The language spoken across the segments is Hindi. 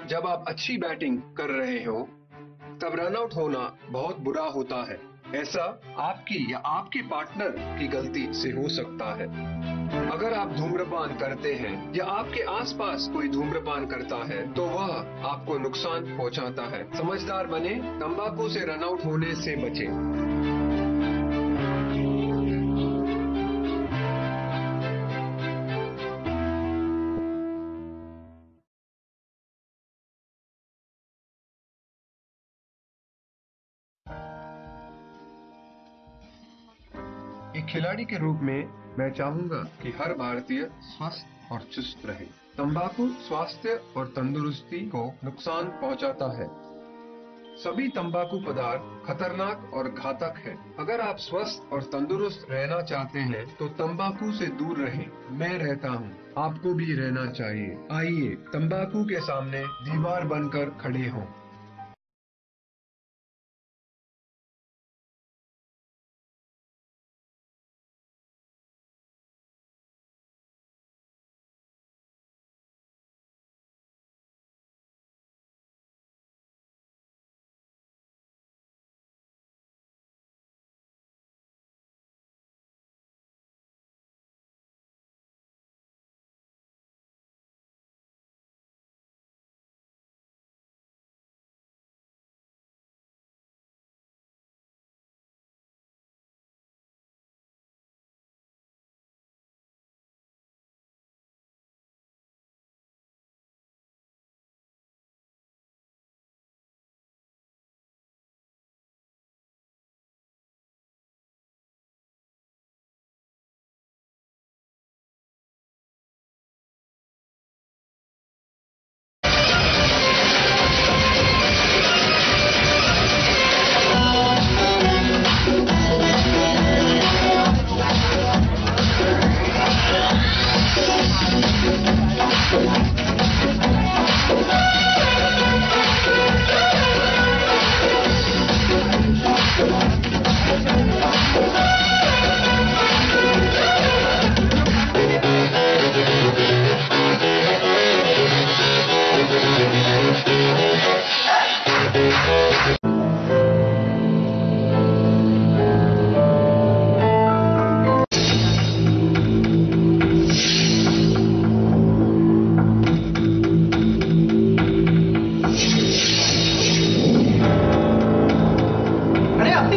जब आप अच्छी बैटिंग कर रहे हो तब रन आउट होना बहुत बुरा होता है। ऐसा आपकी या आपके पार्टनर की गलती से हो सकता है। अगर आप धूम्रपान करते हैं या आपके आसपास कोई धूम्रपान करता है तो वह आपको नुकसान पहुंचाता है। समझदार बने, तंबाकू से रन आउट होने से बचें। एक खिलाड़ी के रूप में मैं चाहूंगा कि हर भारतीय स्वस्थ और चुस्त रहे। तंबाकू स्वास्थ्य और तंदुरुस्ती को नुकसान पहुंचाता है। सभी तंबाकू पदार्थ खतरनाक और घातक है। अगर आप स्वस्थ और तंदुरुस्त रहना चाहते हैं तो तंबाकू से दूर रहें। मैं रहता हूं, आपको भी रहना चाहिए। आइए तंबाकू के सामने दीवार बनकर खड़े हों।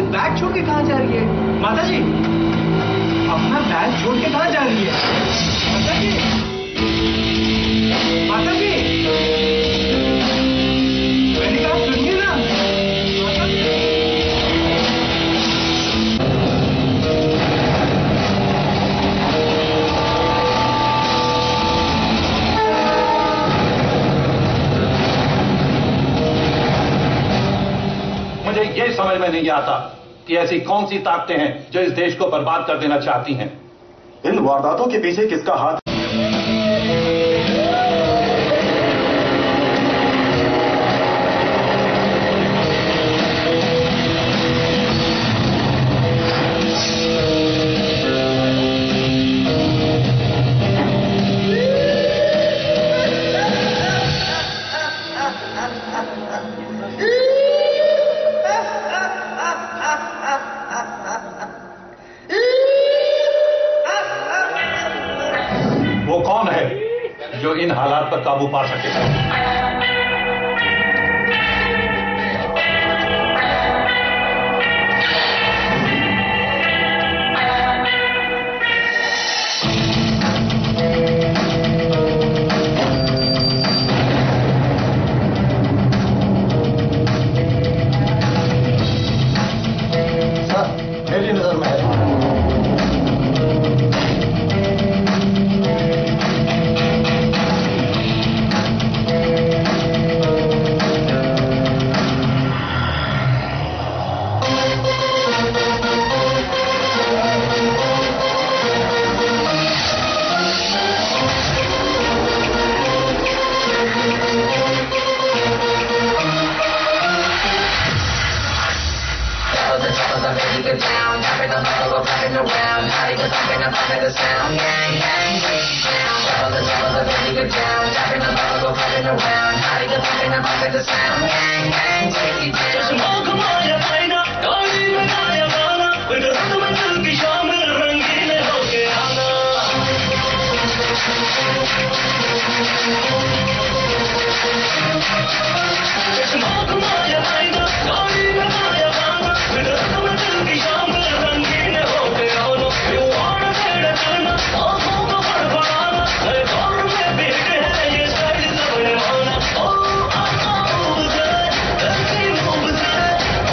बैग छोड़ के कहाँ जा रही है माता जी? अपना बैग छोड़ के कहाँ जा रही है माता जी? माता जी, मैंने कहा सुनिए ना माता जी। मुझे ये समझ में नहीं आता कि ऐसी कौन सी ताकतें हैं जो इस देश को बर्बाद कर देना चाहती हैं। इन वारदातों के पीछे किसका हाथ? वो कौन है जो इन हालात पर काबू पा सके? मेरी नजर में है। Get down, dropping the bottle, we're flapping around. Not even thumping, I'm bumping the sound. Gang, gang, gang, down. Double the, get down, dropping the bottle, go flapping around. Body go thumping and bumping the sound. Gang, gang, take it down. चश्मा घुमाया आईना, गाड़ी में गाया गाना, फिर रात में दिल की शाम में रंगीन होके आना. चश्मा घुमाया आईना, गाड़ी में गाया गाना, फिर रात में दिल की शाम में रंगीन होके आना. You wanna get a chana, आँखों को बड़बड़ाना, हर दौर में भीड़ है ये स्टाइल सबने माना. Oh, ऐसी मूव से,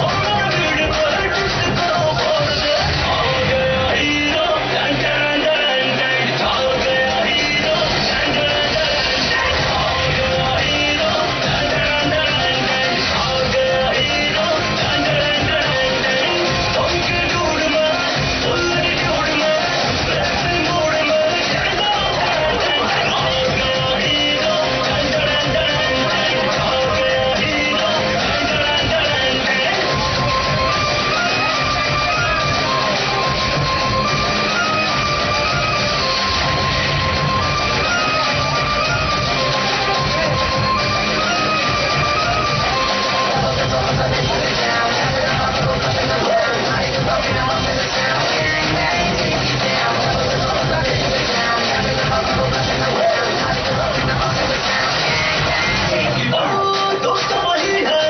और भीड़ पर डिस्को बोल दे. आ गया hero, done done done done, आ गया hero, done done done done, आ गया hero, done done done done, आ गया hero, done done done done. उनके दूर में, उनके दूर में, ऐसे मूड में, जगा डन डन, आ गया hero, done done done done, आ गया hero, done done done done. दोस्त वही है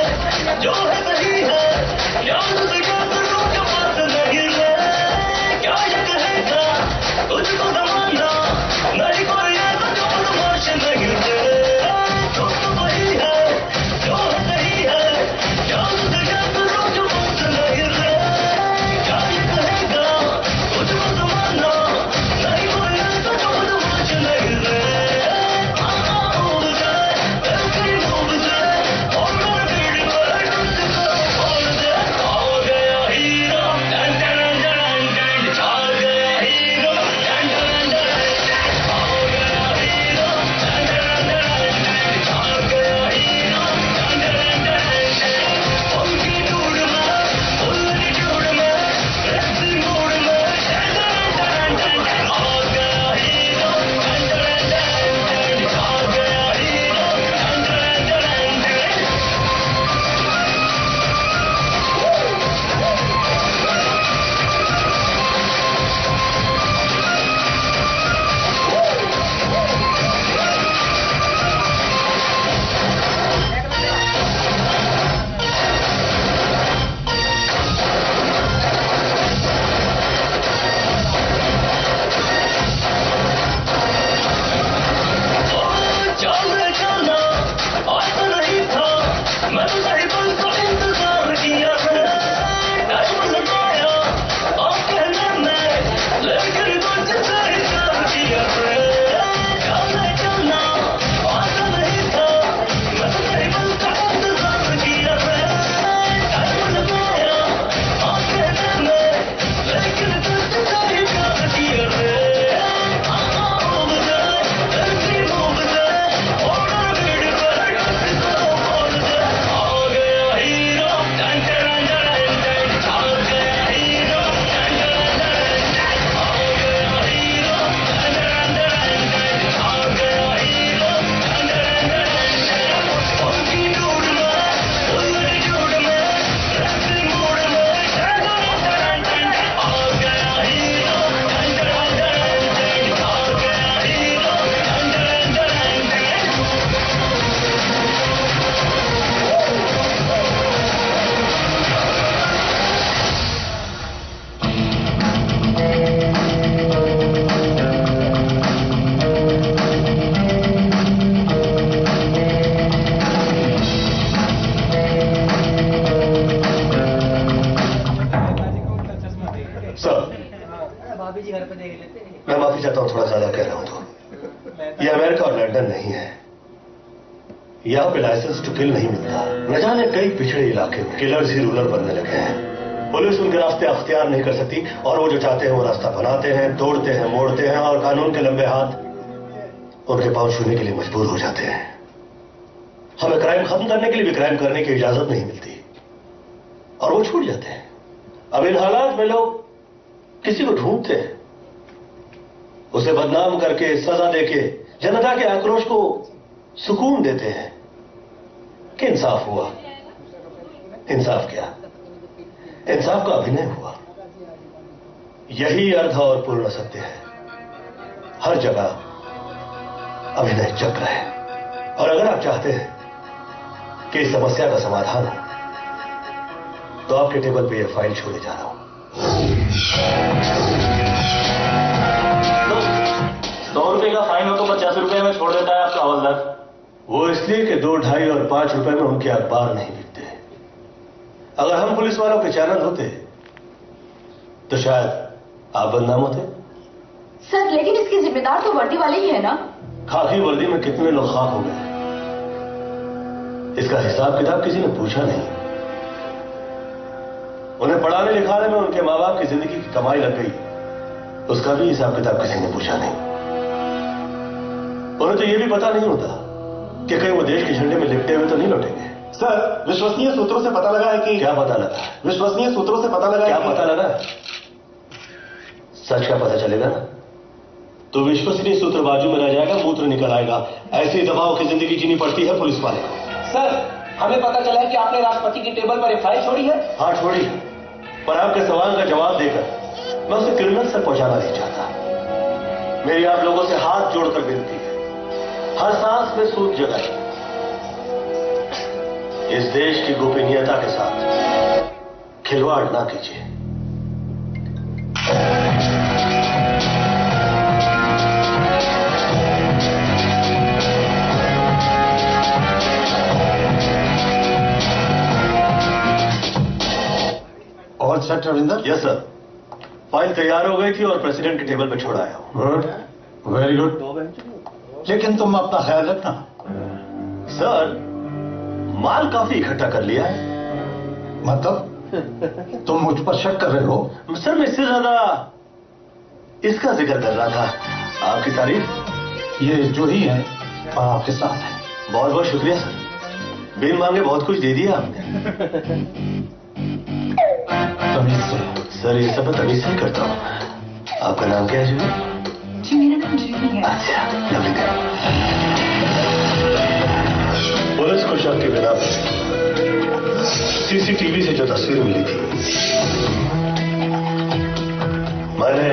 जो है सही है, याद से क्या करूं जो बात नहीं है. क्या ये कहेगा तुझको जमाना, नहीं कोई ऐसा जो बदमाश नहीं है. दोस्त वही है जो है सही है, याद से क्या करूं जो बात नहीं है. क्या ये कहेगा तुझको जमाना, नहीं कोई ऐसा जो बदमाश नहीं है. मैं माफी चाहता हूं, थोड़ा ज्यादा कह रहा हूं तो. ये अमेरिका और लंदन नहीं है. यहां पे लाइसेंस टू किल नहीं मिलता. न जाने कई पिछड़े इलाके में किलर्स ही रूलर बनने लगे हैं. पुलिस उनके रास्ते अख्तियार नहीं कर सकती और वो जो चाहते हैं वो रास्ता बनाते हैं, तोड़ते हैं, मोड़ते हैं और कानून के लंबे हाथ उनके पांव छूने के लिए मजबूर हो जाते हैं. हमें क्राइम खत्म करने के लिए भी क्राइम करने की इजाजत नहीं मिलती और वो छूट जाते हैं. अब इन हालात में लोग किसी को ढूंढते हैं, उसे बदनाम करके, सजा देके जनता के आक्रोश को सुकून देते हैं कि इंसाफ हुआ। इंसाफ क्या, इंसाफ का अभिनय हुआ। यही अर्ध और पूर्ण सत्य है। हर जगह अभिनय चक्र है। और अगर आप चाहते हैं कि इस समस्या का समाधान हो तो आपके टेबल पे यह फाइल छोड़े जा रहा हूं। 100 रुपए का फाइन हो तो 50 रुपए में छोड़ देता है आपका हवलदार। वो इसलिए कि 2, 2.5 और 5 रुपए में उनके अखबार नहीं बिकते। अगर हम पुलिस वालों के चैनल होते तो शायद आप बदनाम होते। सर लेकिन इसकी जिम्मेदार तो वर्दी वाले ही है ना। खाकी वर्दी में कितने लोग खाक हो गए, इसका हिसाब किताब किसी ने पूछा नहीं। उन्हें पढ़ाने लिखाने में उनके मां बाप की जिंदगी की कमाई लग गई, उसका भी हिसाब किताब किसी ने पूछा नहीं। उन्हें तो यह भी पता नहीं होता कि कहीं वो देश के झंडे में लिपटे हुए तो नहीं लौटेंगे। सर विश्वसनीय सूत्रों से पता लगा है कि क्या पता लगा? विश्वसनीय सूत्रों से पता लगा क्या है पता लगा? सच का पता चलेगा ना तो विश्वसनीय सूत्र बाजू में रह जाएगा, मूत्र निकल आएगा। ऐसी दबाव की जिंदगी जीनी पड़ती है पुलिस वाले को। सर हमें पता चला है कि आपने राष्ट्रपति की टेबल पर एक फाइल छोड़ी है। हाँ छोड़ी, पर आपके सवाल का जवाब देकर मैं उसे क्रिमिनल तक पहुंचाना नहीं चाहता। मेरी आप लोगों से हाथ जोड़कर विनती है, हर सांस में सूझ जगाए। इस देश की गोपनीयता के साथ खिलवाड़ ना कीजिए। और sir Ravinder. Yes sir, file तैयार हो गई थी और प्रेसिडेंट के टेबल पर छोड़ाया हूं। वेरी गुड, लेकिन तुम अपना ख्याल रखना। सर माल काफी इकट्ठा कर लिया है। मतलब तुम मुझ पर शक कर रहे हो? सर मैं इससे ज्यादा इसका जिक्र कर रहा था। आपकी तारीफ। ये जो ही है और आपके साथ है। बहुत बहुत शुक्रिया सर, बिन मांगे बहुत कुछ दे दिया आपने। तमीज से। सर ये सब मैं तमीज से ही करता हूँ। आपका नाम क्या है जूही? जी मेरा नाम जूही है। अच्छा, लवली नेम। पुलिस को शक के बिना सीसीटीवी से जो तस्वीर मिली थी मैंने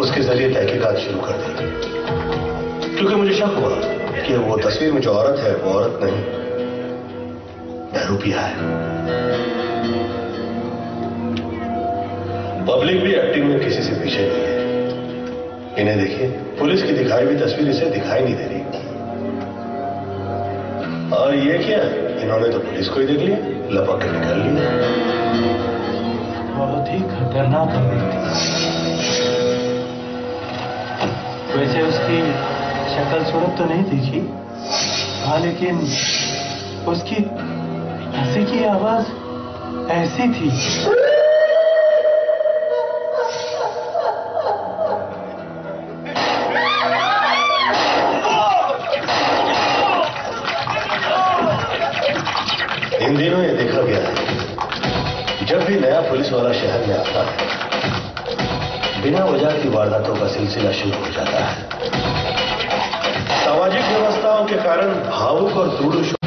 उसके जरिए तहकीकात शुरू कर दी, क्योंकि मुझे शक हुआ कि वो तस्वीर में जो औरत है वो औरत नहीं, बहरूपिया है। पब्लिक भी एक्टिंग में किसी से पीछे नहीं है। इन्हें देखिए, पुलिस की दिखाई हुई तस्वीर इसे दिखाई नहीं दे रही। और ये क्या, इन्होंने तो पुलिस को ही देख लिया, लपक के निकल लिया। बहुत ही खतरनाक आदमी थी। वैसे उसकी शक्ल सूरत तो नहीं दिखी, हाँ, लेकिन उसकी हंसी की आवाज ऐसी थी। इन दिनों ये देखा गया है, जब भी नया पुलिस वाला शहर में आता है बिना वजह की वारदातों का सिलसिला शुरू हो जाता है। सामाजिक व्यवस्थाओं के कारण भावुक और दृढ़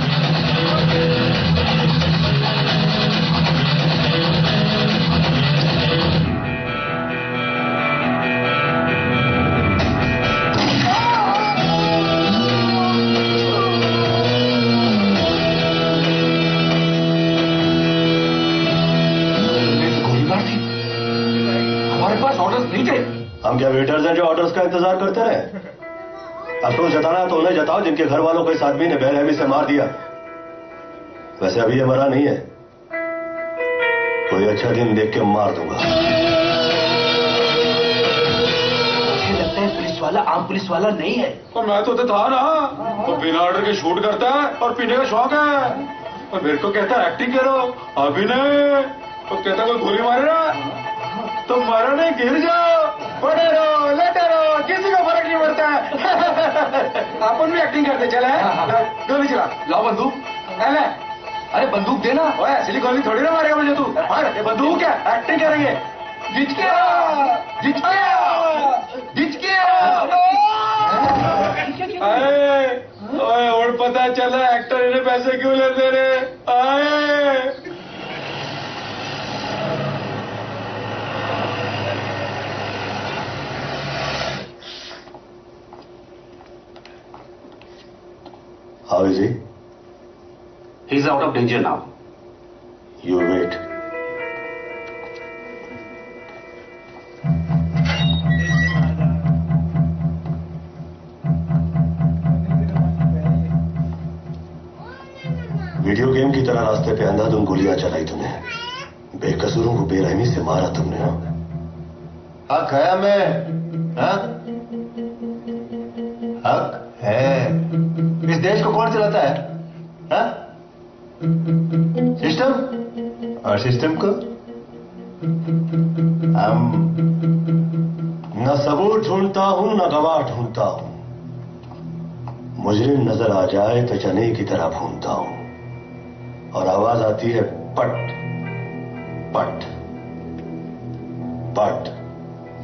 हम क्या वेटर्स हैं जो ऑर्डर्स का इंतजार करते रहे? अफसोस जताना है तो उन्हें जताओ जिनके घर वालों को इस आदमी ने बेरहमी से मार दिया। वैसे अभी ये मरा नहीं है, कोई अच्छा दिन देख के मार दूंगा। मुझे लगता है पुलिस वाला आम पुलिस वाला नहीं है। और मैं तो था ना, वो बिना ऑर्डर के शूट करता है और पीने का शौक है। और मेरे को कहता है एक्टिंग करो, अभी नहीं तो कहता कोई गोली मारे ना तो मारो नहीं, गिर जाओ, पड़े रहो, लेटे रहो, किसी को फर्क नहीं पड़ता है। अपन भी एक्टिंग करते चले, गोली चला, लाओ बंदूक। अरे बंदूक देना, असली गोली थोड़ी ना मारेगा मुझे तू। अरे बंदूक है, एक्टिंग करेंगे। जिच गया, जिच गया, जिच गया। ओए और पता चला एक्टर इन्हें पैसे क्यों लेते रहे आए। How is he? He's out of danger now. You wait. Video game की तरह रास्ते पे अंधाधुंध गोलियां चलाई तूने, बेकसूरों को बेरहमी से मारा तुमने। हक है हमें, हक है। इस देश को कौन चलाता है? सिस्टम, और सिस्टम को हम न सबूत ढूंढता हूं न गवाह ढूंढता हूं। मुजरिम नजर आ जाए तो चने की तरह भूनता हूं और आवाज आती है पट पट पट।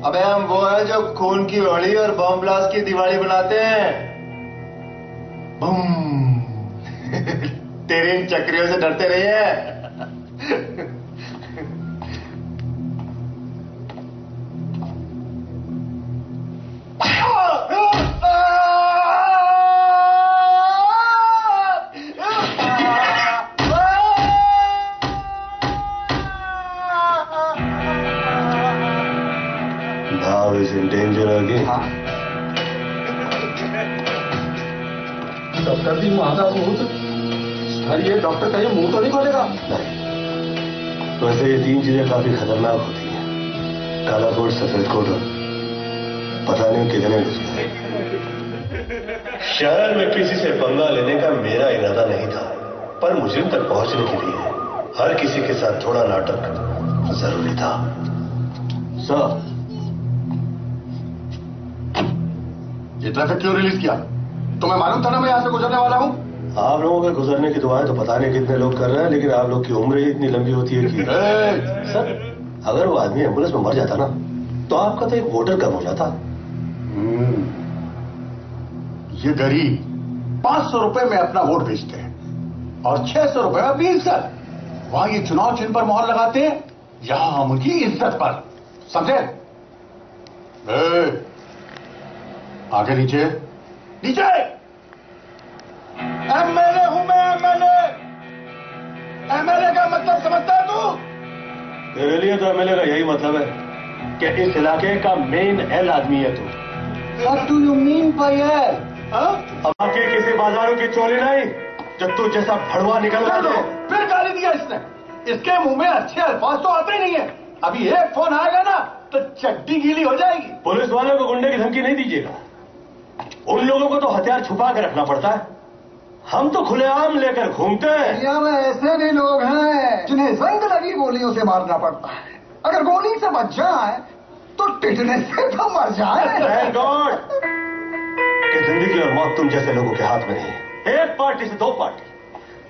अबे हम वो है जो खून की होली और बॉम्ब ब्लास्ट की दिवाली बनाते हैं। बम। तेरी इन चक्रियों से डरते रहिए। Now is in danger again. Doctor भी महादा भूत। अरे ये डॉक्टर कहीं मुंह तो नहीं खोलेगा? नहीं। वैसे ये तीन चीजें काफी खतरनाक होती हैं, काला कोट, सफेद कोट और पता नहीं कितने दूसरे। शहर में किसी से पंगा लेने का मेरा इरादा नहीं था, पर मुजरिम तक पहुंचने के लिए हर किसी के साथ थोड़ा नाटक जरूरी था। सर, ये ट्रैफिक क्यों रिलीज किया? तुम्हें मालूम था ना मैं यहां से गुजरने वाला हूं? आप लोगों के गुजरने की दुआएं तो पता नहीं कितने लोग कर रहे हैं, लेकिन आप लोग की उम्र ही इतनी लंबी होती है कि सर, अगर वो आदमी एम्बुलेंस में मर जाता ना तो आपका तो एक वोटर कम हो जाता। ये गरीब 500 रुपए में अपना वोट बेचते हैं और 600 रुपए में 20 साल। वहां ये चुनाव चिन्ह पर मोहर लगाते हैं, यहां हम उनकी इज्जत पर। समझे? आगे नीचे नीचे। एमएलए हूं मैं, एमएलए। एमएलए का मतलब समझता है तू? तेरे लिए तो एमएलए का यही मतलब है कि इस इलाके का मेन एल आदमी है तू। What do you mean by that? अब बाकी किसी बाजारों की चोरी नहीं जो तू जैसा भड़वा निकल रहा है। फिर गाली दिया इसने। इसके मुंह में अच्छे अल्फाज तो आते ही नहीं है। अभी एक फोन आएगा ना तो चड्डी गीली हो जाएगी। पुलिस वालों को गुंडे की धमकी नहीं दीजिएगा, उन लोगों को तो हथियार छुपा कर रखना पड़ता है। हम तो खुलेआम लेकर घूमते हैं। दुनिया में ऐसे भी लोग हैं जिन्हें जंग लगी गोलियों से मारना पड़ता है। अगर गोली से बच जाए तो टिटनेस से तो मर जाए। थैंक गॉड कि जिंदगी और मौत तुम जैसे लोगों के हाथ में नहीं। एक पार्टी से दो पार्टी,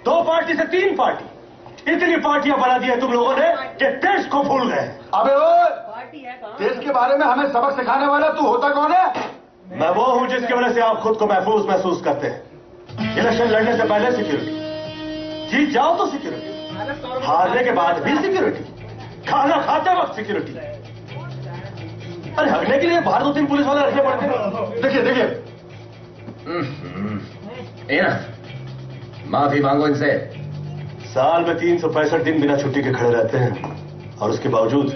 दो पार्टी से तीन पार्टी, इतनी पार्टियां बना दी है तुम लोगों ने कि देश को भूल गए। अबे देश के बारे में हमें सबक सिखाने वाला तू होता कौन है? मैं वो हूं जिसकी वजह से आप खुद को महफूज महसूस करते हैं। इलेक्शन लड़ने से पहले सिक्योरिटी, जीत जाओ तो सिक्योरिटी, हारने के बाद भी सिक्योरिटी, खाना खाते वक्त सिक्योरिटी। अरे हगने के लिए बाहर 2-3 पुलिस वाले रखने पड़ते हैं। देखिए देखिए, माफी मांगो इनसे। साल में 365 दिन बिना छुट्टी के खड़े रहते हैं और उसके बावजूद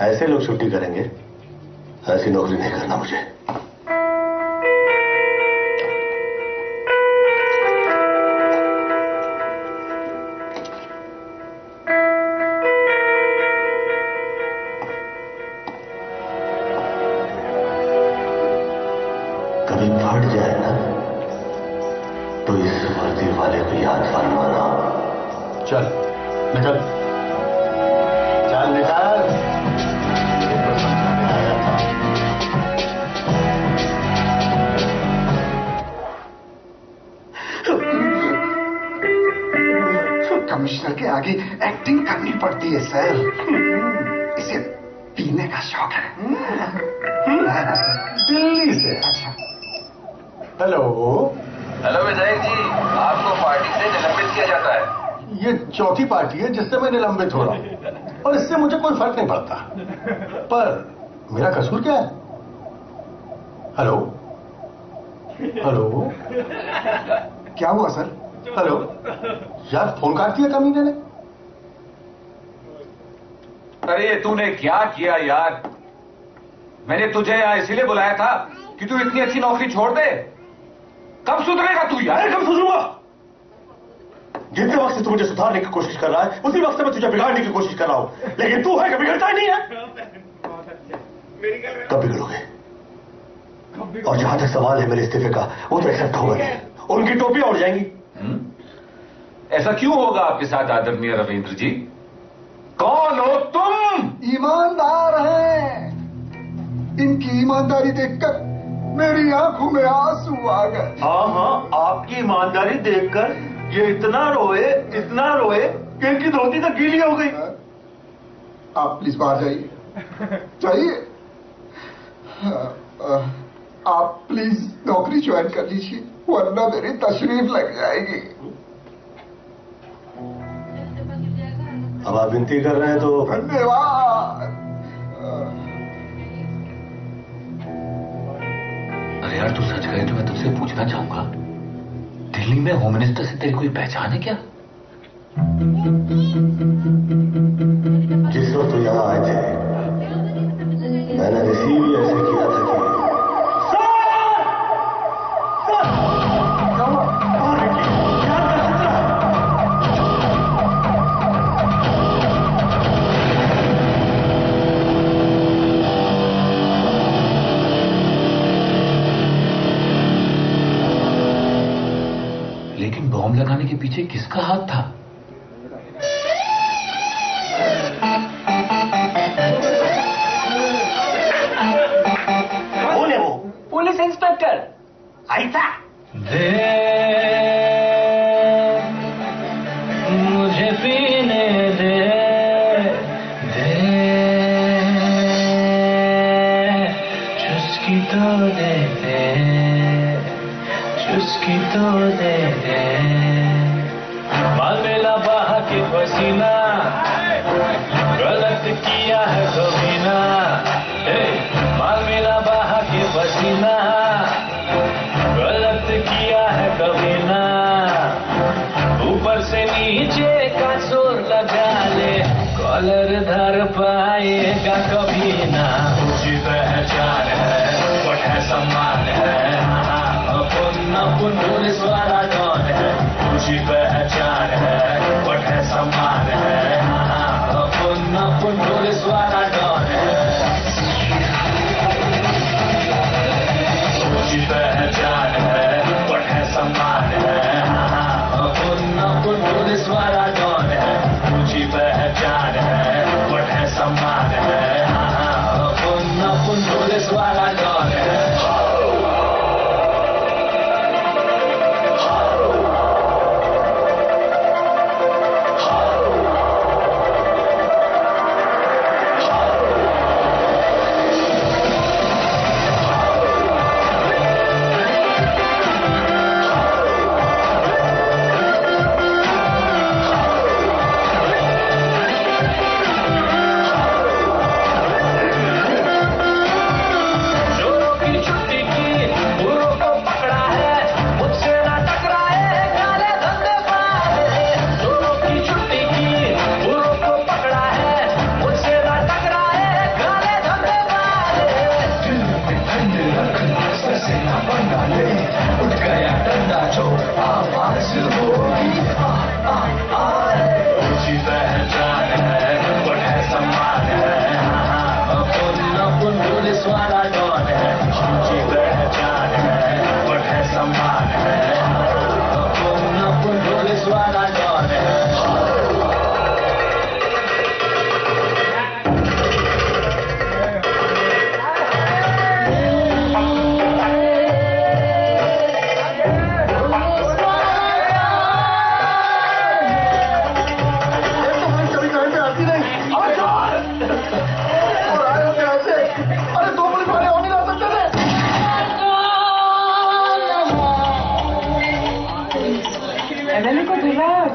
ऐसे लोग छुट्टी करेंगे। ऐसी नौकरी नहीं करना मुझे। कभी फट जाए ना तो इस वर्दी वाले को याद फरमाना। चल निकल, चल निकल। कमिश्नर के आगे एक्टिंग करनी पड़ती है सर। इसे पीने का शौक है। दिल्ली से। अच्छा, हेलो, हेलो विधायक जी, आपको पार्टी से निलंबित किया जाता है। ये चौथी पार्टी है जिससे मैं निलंबित हो रहा हूं और इससे मुझे कोई फर्क नहीं पड़ता। पर मेरा कसूर क्या है? हेलो हेलो, क्या हुआ सर? हेलो यार, फोन काट दिया कमीने ने। अरे तूने क्या किया यार? मैंने तुझे यहां इसीलिए बुलाया था कि तू इतनी अच्छी नौकरी छोड़ दे। कब सुधरेगा तू यार? कब सुधरूंगा? जितने वक्त से तू मुझे सुधारने की कोशिश कर रहा है उसी वक्त से मैं तुझे बिगाड़ने की कोशिश कर रहा हूं, लेकिन तू है कि बिगड़ता ही नहीं है। कब बिगड़ोगे? और जहां तक सवाल है मेरे इस्तीफे का, वो तो एक्सेप्ट होगा नहीं, उनकी टोपियां उड़ जाएंगी। ऐसा क्यों होगा आपके साथ आदरणीय रविंद्र जी? कौन हो तुम? ईमानदार हैं। इनकी ईमानदारी देखकर मेरी आंखों में आंसू आ गए। हाँ, आपकी ईमानदारी देखकर ये इतना रोए कि इनकी धोती तक गीली हो गई। आप प्लीज बाहर जाइए। आप प्लीज नौकरी ज्वाइन कर लीजिए, वरना मेरी तशरीफ लग जाएगी। अब आप विनती कर रहे हैं तो धन्यवाद। अरे यार, तू सच कहे तो मैं तुझसे पूछना चाहूंगा, दिल्ली में होम मिनिस्टर से तेरी कोई पहचान है क्या? जिस वक्त तो यहाँ आए थे मैंने रिसीव ही ऐसे किया था कि लेकिन बॉम्ब लगाने के पीछे किसका हाथ था? कौन है वो? पुलिस इंस्पेक्टर ऐसा मुझे पीने दे चुस्की तो दे चुस्की तो दे माल मेला बहा के पसीना, गलत किया है कभी ना। माल मेला बहा के पसीना, गलत किया है कभी ना। ऊपर से नीचे का जोर लगा ले, कॉलर धर पाएगा कभी ना। मुझे पहचान है, वट है सम्मान है, अपन पुलिस वाला डॉन है। मुझे पहचान है, वट है सम्मान है, अपन पुलिस वाला डॉन है। मुझे पहचान है, वट है सम्मान है, अपन पुलिस वाला डॉन है। मुझे पहचान है, वट है सम्मान है, अपन पुलिस वाला डॉन है।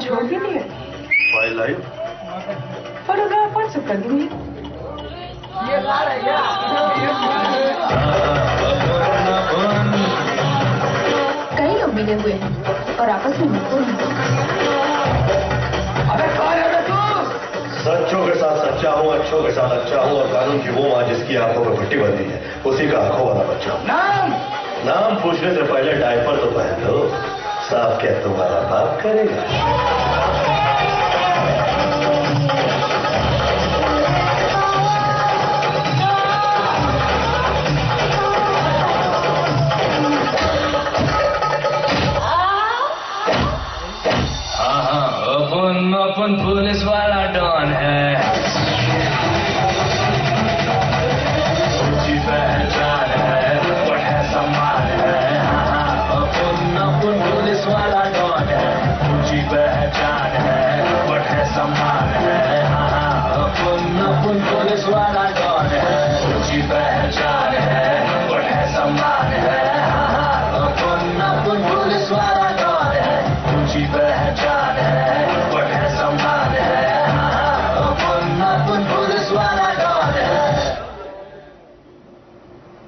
छोड़ भी दिए। वाइल्ड लाइफ फोटोग्राफ व्हाट्सएप कर दूंगी। कई लोग मिले हुए हैं और आपस में मिलते नहीं। सच्चों के साथ सच्चा हूँ, अच्छों के साथ अच्छा हूँ, और कानून की वो माँ जिसकी आंखों में पट्टी बंधी है उसी का आंखों वाला बच्चा हूँ। नाम पूछने से पहले डायपर तो पहन लो, साफ क्या तुम्हारा बाप करेगा। अपन पुलिस वाला डॉन है, ऊंची पहचान है, बढ़े सम्मान है। अपन पुलिस वाला डॉन है, ऊंची पहचान है, बढ़े सम्मान है। अपन पुलिस वाला डॉन है, ऊंची पहचान है, बढ़े सम्मान है। अपन पुलिस वाला डॉन है, ऊंची पहचान है,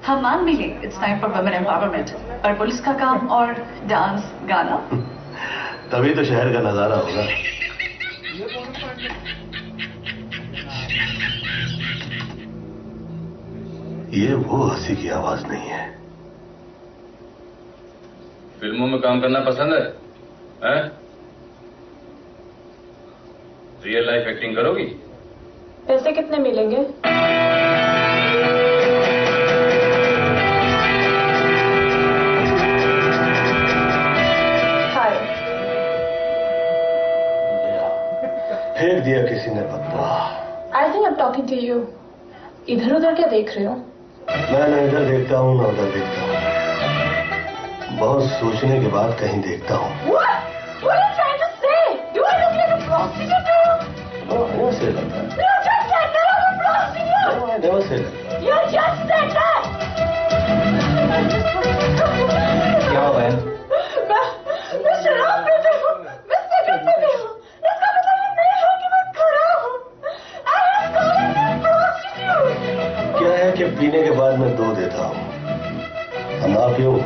हम मान भी लें it's time for women empowerment, पर पुलिस का काम और डांस गाना तभी तो शहर का नजारा होगा। ये वो हंसी की आवाज नहीं है। फिल्मों में काम करना पसंद है, हैं? रियल लाइफ एक्टिंग करोगी? पैसे कितने मिलेंगे? फेंक दिया किसी ने पत्ता। I think I am talking to you. इधर उधर क्या देख रहे हो? मैं न इधर देखता हूँ न उधर देखता हूँ, बहुत सोचने के बाद कहीं देखता हूँ। क्या हुआ है? मैं शराब पीती हूँ, मैं सिगरेट पीती हूँ। इसका मतलब ये नहीं है कि मैं खराब हूँ। क्या है कि पीने के बाद मैं दो देता हूँ, ना पीऊं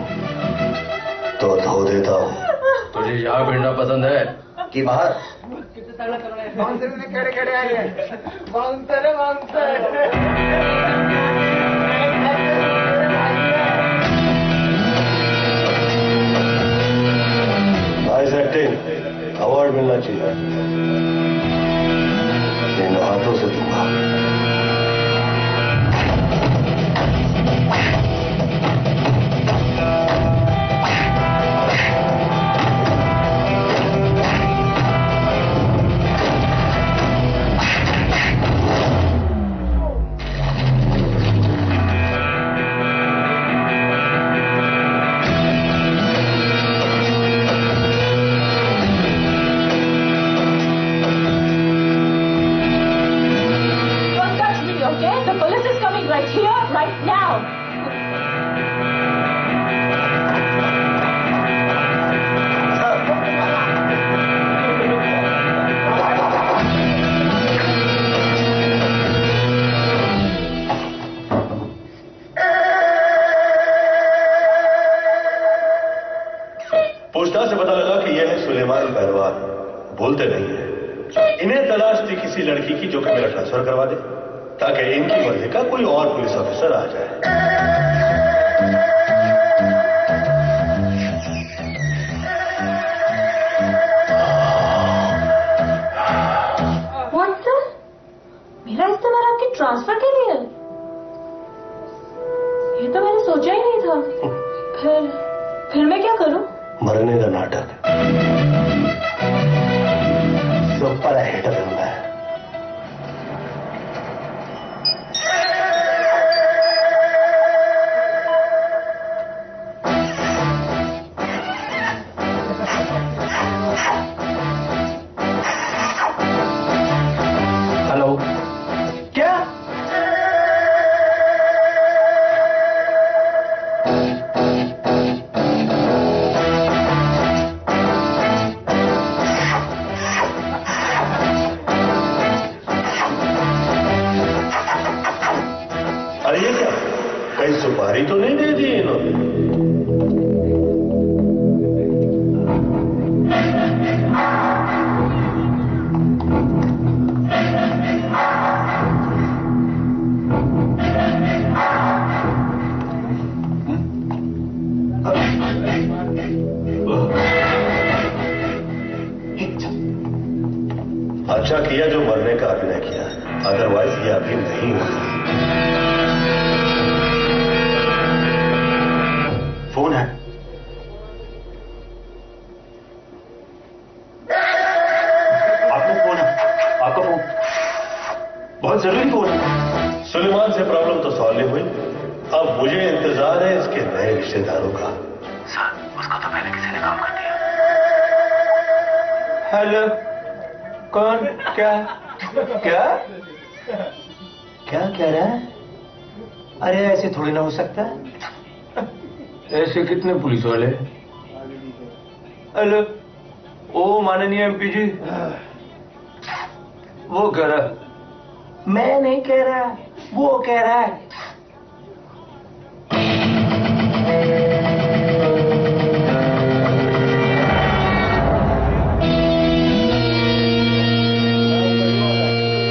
तो धो देता हूँ। तुझे यहाँ भिड़ना पसंद है कि बाहर? केड़े आए नाइस एक्टिंग, अवार्ड मिलना चाहिए। इन हाथों से दूंगा। पूछताछ से पता लगा कि यह है सुलेमान पहलवान, बोलते नहीं है। इन्हें तलाश थी किसी लड़की की जो कि मेरा ट्रांसफर करवा दे, ताकि इनकी मर्जी का कोई और पुलिस ऑफिसर आ जाए। मेरा इस्तेमाल आपके ट्रांसफर के लिए? ये तो मैंने सोचा ही नहीं था। फिर मैं क्या करूं? मरने का नाटक सुपर हिट फिल्म है। हेलो, क्या? अच्छा किया जो मरने का अभिनय किया, अदरवाइज ये अभी नहीं होता। फोन है। आपका फोन है, आपका फोन बहुत जरूरी फोन है। सुलेमान से प्रॉब्लम तो सॉल्व नहीं हुई, अब मुझे इंतजार है इसके नए रिश्तेदारों का। सर, उसको तो पहले किसी ने काम कर दिया। हेलो, कौन? क्या क्या क्या कह रहा है? अरे ऐसे थोड़ी ना हो सकता। ऐसे कितने पुलिस वाले? हेलो, ओ माननीय एमपी जी, वो कह रहा। मैं नहीं कह रहा, वो कह रहा है।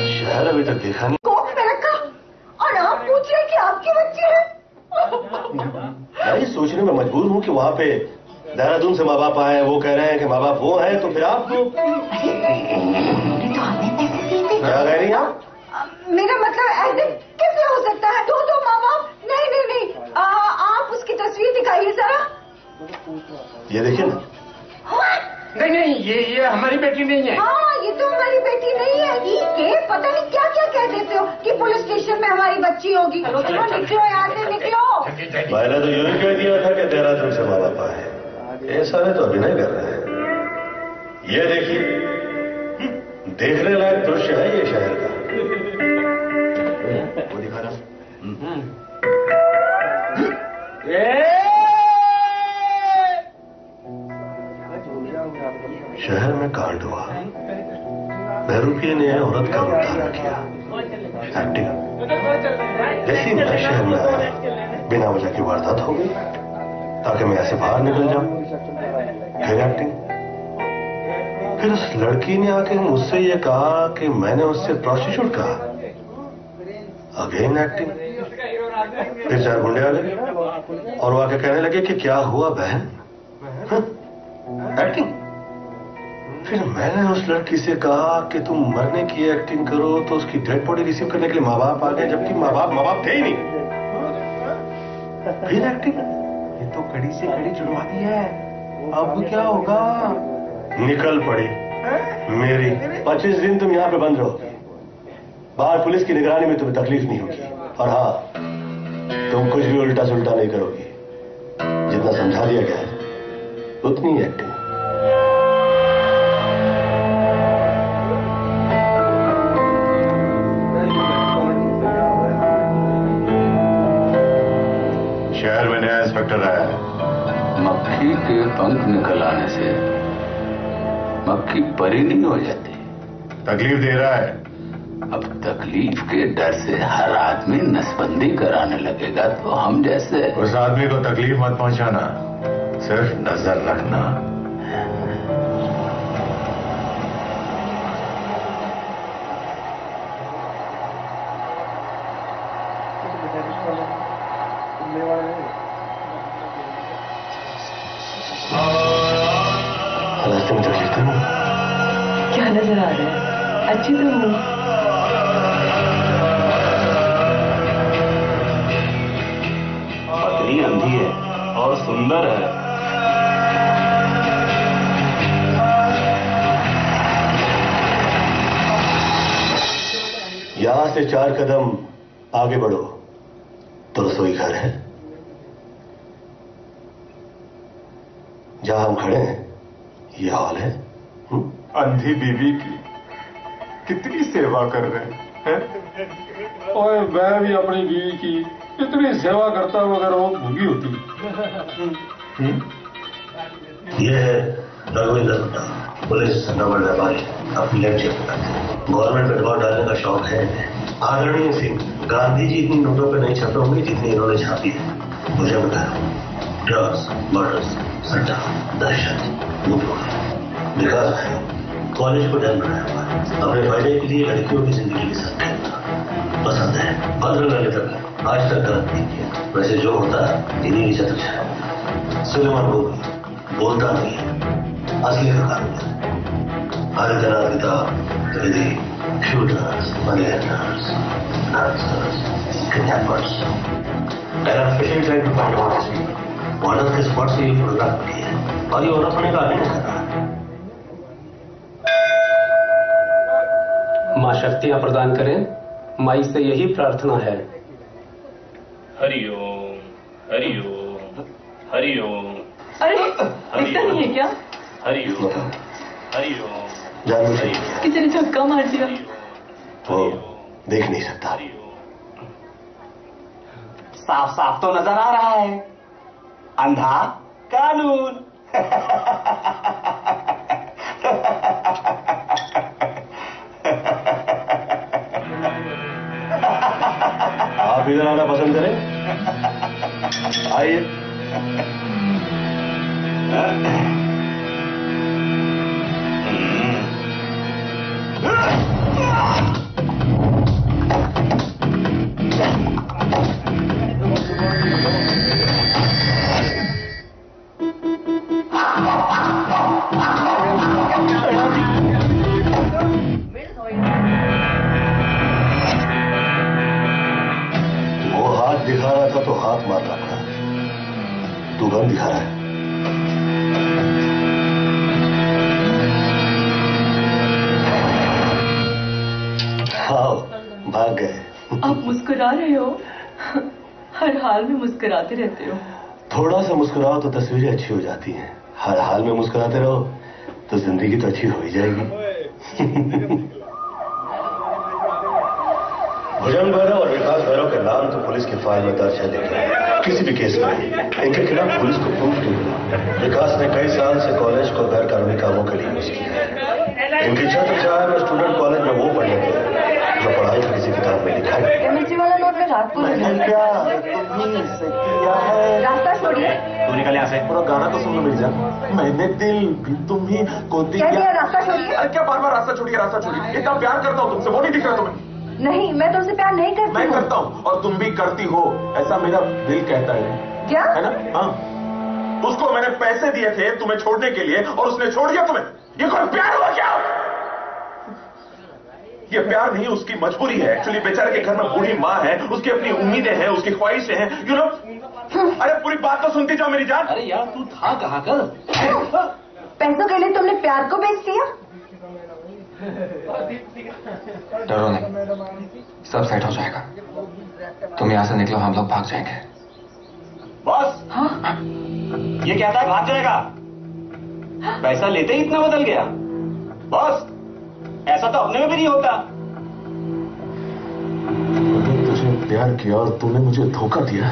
शहर अभी तक देखा नहीं। कोक में रखा और आप पूछ रहे कि आपकी बच्ची है? मैं ये सोचने में मजबूर हूँ कि वहाँ पे देहरादून से माँ बाप आए, वो कह रहे हैं कि माँ बाप वो हैं, तो फिर आप तो हमने पैसे दिए थे। क्या कह रही हैं आप? मेरा मतलब ऐसे कैसे हो सकता है? दो माँ बाप? नहीं नहीं नहीं, आप उसकी तस्वीर दिखाइए जरा। ये देखिए ना। नहीं नहीं, ये हमारी बेटी नहीं है। हाँ, ये तो हमारी बेटी नहीं है। के पता नहीं क्या क्या कह देते हो कि पुलिस स्टेशन में हमारी बच्ची होगी। चलो निकलो यहाँ से, निकलो। मैंने तो यूं ही कह दिया था कि देहरादून से माँ बाप आए। ये सारे तो अभिनय कर रहे हैं। ये देखिए, देखने लायक दृश्य है ये शहर का। वो दिखा रहा। शहर में कांड हुआ, बहरूपिये ने औरत का रूप धारण किया। एक्टिंग। जैसे मैं शहर में आया, बिना वजह की वारदात हो गई, ताकि मैं ऐसे बाहर निकल जाऊं। फिर एक्टिंग। फिर उस लड़की ने आके मुझसे ये कहा कि मैंने उससे प्रोस्टिट्यूट कहा। Again acting. फिर 4 गुंडे आ गए और वो आके कहने लगे कि क्या हुआ बहन। एक्टिंग। फिर मैंने उस लड़की से कहा कि तुम मरने की एक्टिंग करो, तो उसकी डेड बॉडी रिसीव करने के लिए माँ बाप आ गए, जबकि माँ बाप थे ही नहीं। फिर एक्टिंग। ये तो कड़ी से कड़ी जुड़वा दी है, अब क्या होगा? निकल पड़ी मेरी। 25 दिन तुम यहाँ पे बंद रहोगे। बाहर पुलिस की निगरानी में तुम्हें तकलीफ नहीं होगी। और हाँ, तुम कुछ भी उल्टा सुल्टा नहीं करोगी। जितना समझा दिया गया है उतनी एक्टिंग। शहर में नया इंस्पेक्टर आया है। मक्खी के पंख निकल आने से मक्खी परी नहीं हो जाती। तकलीफ दे रहा है। अब तकलीफ के डर से हर आदमी नसबंदी कराने लगेगा तो हम जैसे। उस आदमी को तकलीफ मत पहुंचाना, सिर्फ नजर रखना। रास्ते में तकलीफ तो नहीं? क्या नजर आ रहा है? अच्छी तो हूँ। पत्नी अंधी है और सुंदर है। यहां से 4 कदम आगे बढ़ो तो रसोई घर है। जहां हम खड़े हैं ये हॉल है। अंधी बीवी की कितनी सेवा कर रहे हैं। और मैं भी अपनी बीवी की कितनी सेवा करता हूं अगर वो भूखी होती। ये है रघुविंदर गुप्ता, पुलिस नंबर व्यापारी। अपनी लेफ्ट चेक करते हैं। गवर्नमेंट पेट्रोल डालने का शौक है। आदरणीय सिंह, गांधी जी इतनी नोटों पे नहीं छपे होंगे जितनी इन्होंने छापी है। मुझे बता रहा हूँ, ड्रग्स, मर्डर्स, सट्टा, दहशत, विकास है। कॉलेज को डर बनाया हुआ है। अपने फायदे के लिए लड़कियों की जिंदगी के साथ खेलना पसंद है। 15 महीने तक आज तक गलत नहीं किया। वैसे जो होता है इन्हीं की चतुर है। सुलेमान बोलता नहीं है, असली का कारोबार। Arganavida, Ridi, shooters, money hunters, dancers, kidnappers. I am especially trying to find out this week. One of the spots से ये फोटोग्राफ की है और ये औरत होने का आगे नहीं कर रहा। माँ शक्तियाँ प्रदान करें, माई से यही प्रार्थना है। हरिओम हरिओम हरिओम। अरे दिखता नहीं है क्या? हरिओम हरिओम। किसी ने झटका मार दिया। वो देख नहीं सकता। साफ साफ तो नजर आ रहा है, अंधा कानून। आप इधर आना पसंद करें? आइए। दिखा रहा था तो हाथ मार रहा था, तू गन दिखा रहा है। हाँ, भाग गए। आप मुस्कुरा रहे हो, हर हाल में मुस्कुराते रहते हो। थोड़ा सा मुस्कुराओ तो तस्वीरें अच्छी हो जाती हैं, हर हाल में मुस्कुराते रहो तो जिंदगी तो अच्छी हो ही जाएगी। भुजंग भैरव और विकास भैरव के नाम तो पुलिस की फाइल में दर्ज है, लेकिन किसी भी केस में इनके खिलाफ पुलिस को प्रूफ नहीं मिला। विकास ने कई साल से कॉलेज को गैर कानूनी कामों के लिए यूज किया है। इनकी छत्र छाया में स्टूडेंट कॉलेज में वो पढ़ने गए जो पढ़ाई का किसी किताब में लिखा है। केमिस्ट्री वाला नोट में रात को रास्ता छोड़िए। तू निकल यहाँ से। पूरा गाना तो सुन लो मेरी जान। मैंने दिल भी तुम्हें को दिया। रास्ता छोड़िए। क्या बार बार रास्ता छोड़िए रास्ता छोड़िए? इतना प्यार करता हूँ तुमसे, वो नहीं दिख रहा तुम्हें? नहीं, मैं तुमसे प्यार नहीं करती। मैं करता हूँ और तुम भी करती हो, ऐसा मेरा दिल कहता है। क्या? है ना? हाँ। उसको मैंने पैसे दिए थे तुम्हें छोड़ने के लिए और उसने छोड़ दिया तुम्हें। ये कोई प्यार हुआ क्या? ये प्यार नहीं, उसकी मजबूरी है। एक्चुअली बेचारे के घर में बूढ़ी माँ है, उसकी अपनी उम्मीदें हैं, उसकी ख्वाहिशें हैं। यू नो, अरे पूरी बात तो सुनती जाओ मेरी जान। अरे यार तू था कहाँ कर? पैसों के लिए तुमने प्यार को बेच दिया? डरो नहीं, सब सेट हो जाएगा। तुम यहाँ से निकलो, हम लोग भाग जाएंगे। बॉस, हाँ? ये कहता है भाग जाएगा, पैसा लेते ही इतना बदल गया। बॉस, ऐसा तो अपने में भी नहीं होता। मैंने तुझे प्यार किया और तूने मुझे धोखा दिया।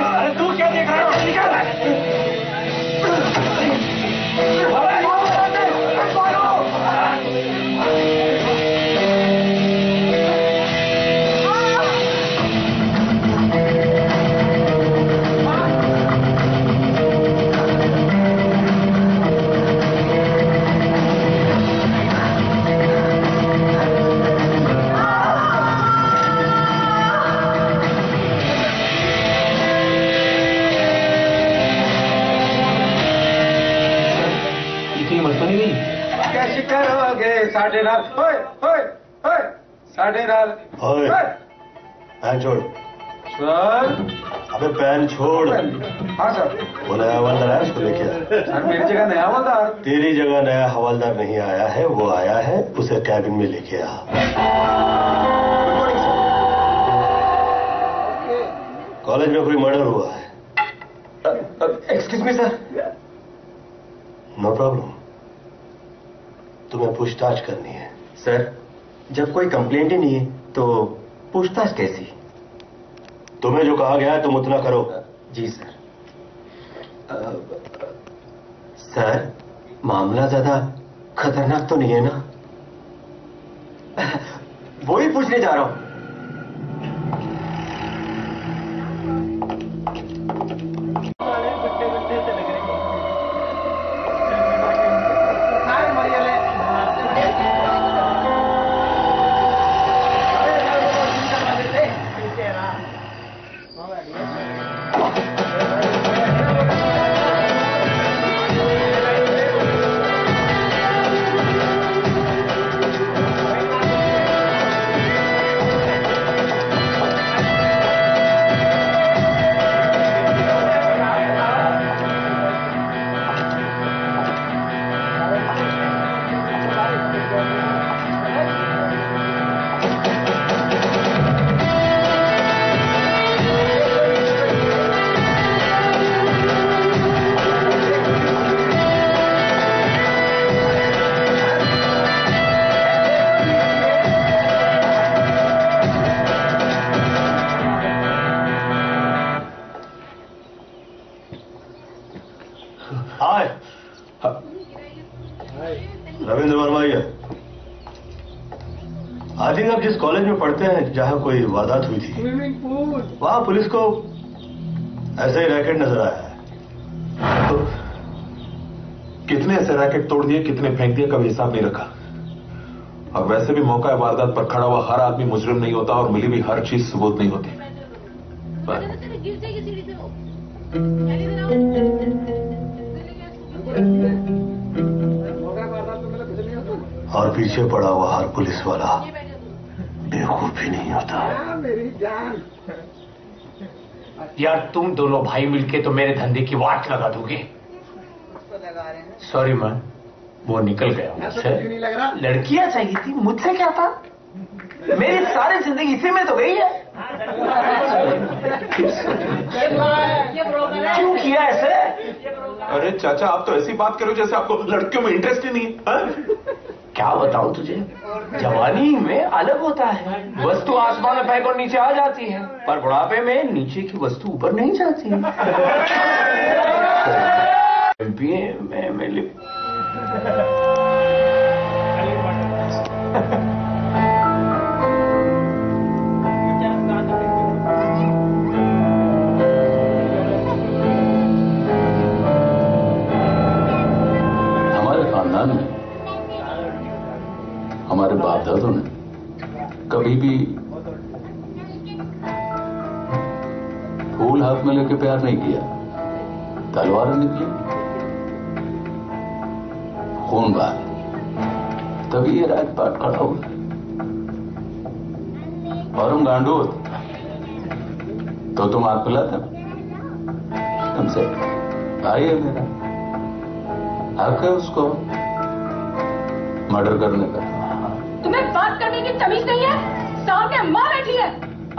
अरे तू क्या देख रहा है? कैसे करोगे साढ़े रात? होए होए होए साढ़े रात। पैन छोड़ सर। अबे पैन छोड़। हाँ सर। वो नया हवलदार है, उसको लेके आ। सर मेरी जगह नया हवलदार? तेरी जगह नया हवलदार नहीं आया है, वो आया है, उसे कैबिन में लेके आ। कॉलेज में कोई मर्डर हुआ है। Excuse me sir. No problem, तुम्हें पूछताछ करनी है। सर, जब कोई कंप्लेंट ही नहीं है तो पूछताछ कैसी? तुम्हें जो कहा गया है तुम उतना करो। जी सर। सर, मामला ज्यादा खतरनाक तो नहीं है ना? वो ही पूछने जा रहा हूं। आप जिस कॉलेज में पढ़ते हैं जहां कोई वारदात हुई थी, वहां पुलिस को ऐसा ही रैकेट नजर आया है। तो कितने ऐसे रैकेट तोड़ दिए, कितने फेंक दिए, कभी हिसाब नहीं रखा। और वैसे भी मौका वारदात पर खड़ा हुआ हर आदमी मुजरिम नहीं होता और मिली भी हर चीज सबूत नहीं होती। और पीछे पड़ा हुआ हर पुलिस वाला बेवकूफ भी नहीं होता। यार तुम दोनों भाई मिलके तो मेरे धंधे की वाट लगा दोगे। सॉरी मैन, वो निकल गया मुझसे। लड़कियां चाहिए थी, मुझसे क्या था? मेरी सारी जिंदगी इसी में तो गई है। क्यों किया ऐसे? अरे चाचा, आप तो ऐसी बात करो जैसे आपको लड़कियों में इंटरेस्ट ही नहीं है। क्या बताऊं तुझे, जवानी में अलग होता है, वस्तु आसमान में फेंक और नीचे आ जाती है, पर बुढ़ापे में नीचे की वस्तु ऊपर नहीं जाती। हमारे खानदान में हमारे बाप दादों ने कभी भी फूल हाथ में लेके प्यार नहीं किया, तलवार निकली, खून बहा, तभी ये राजपाट खड़ा हुआ। और हम गांडू होते तो तुम हाथ पिलाते हमसे, भाई है मेरा, हक है उसको मर्डर करने का। तुम्हें बात करने की तमीज नहीं है? सामने माँ बैठी है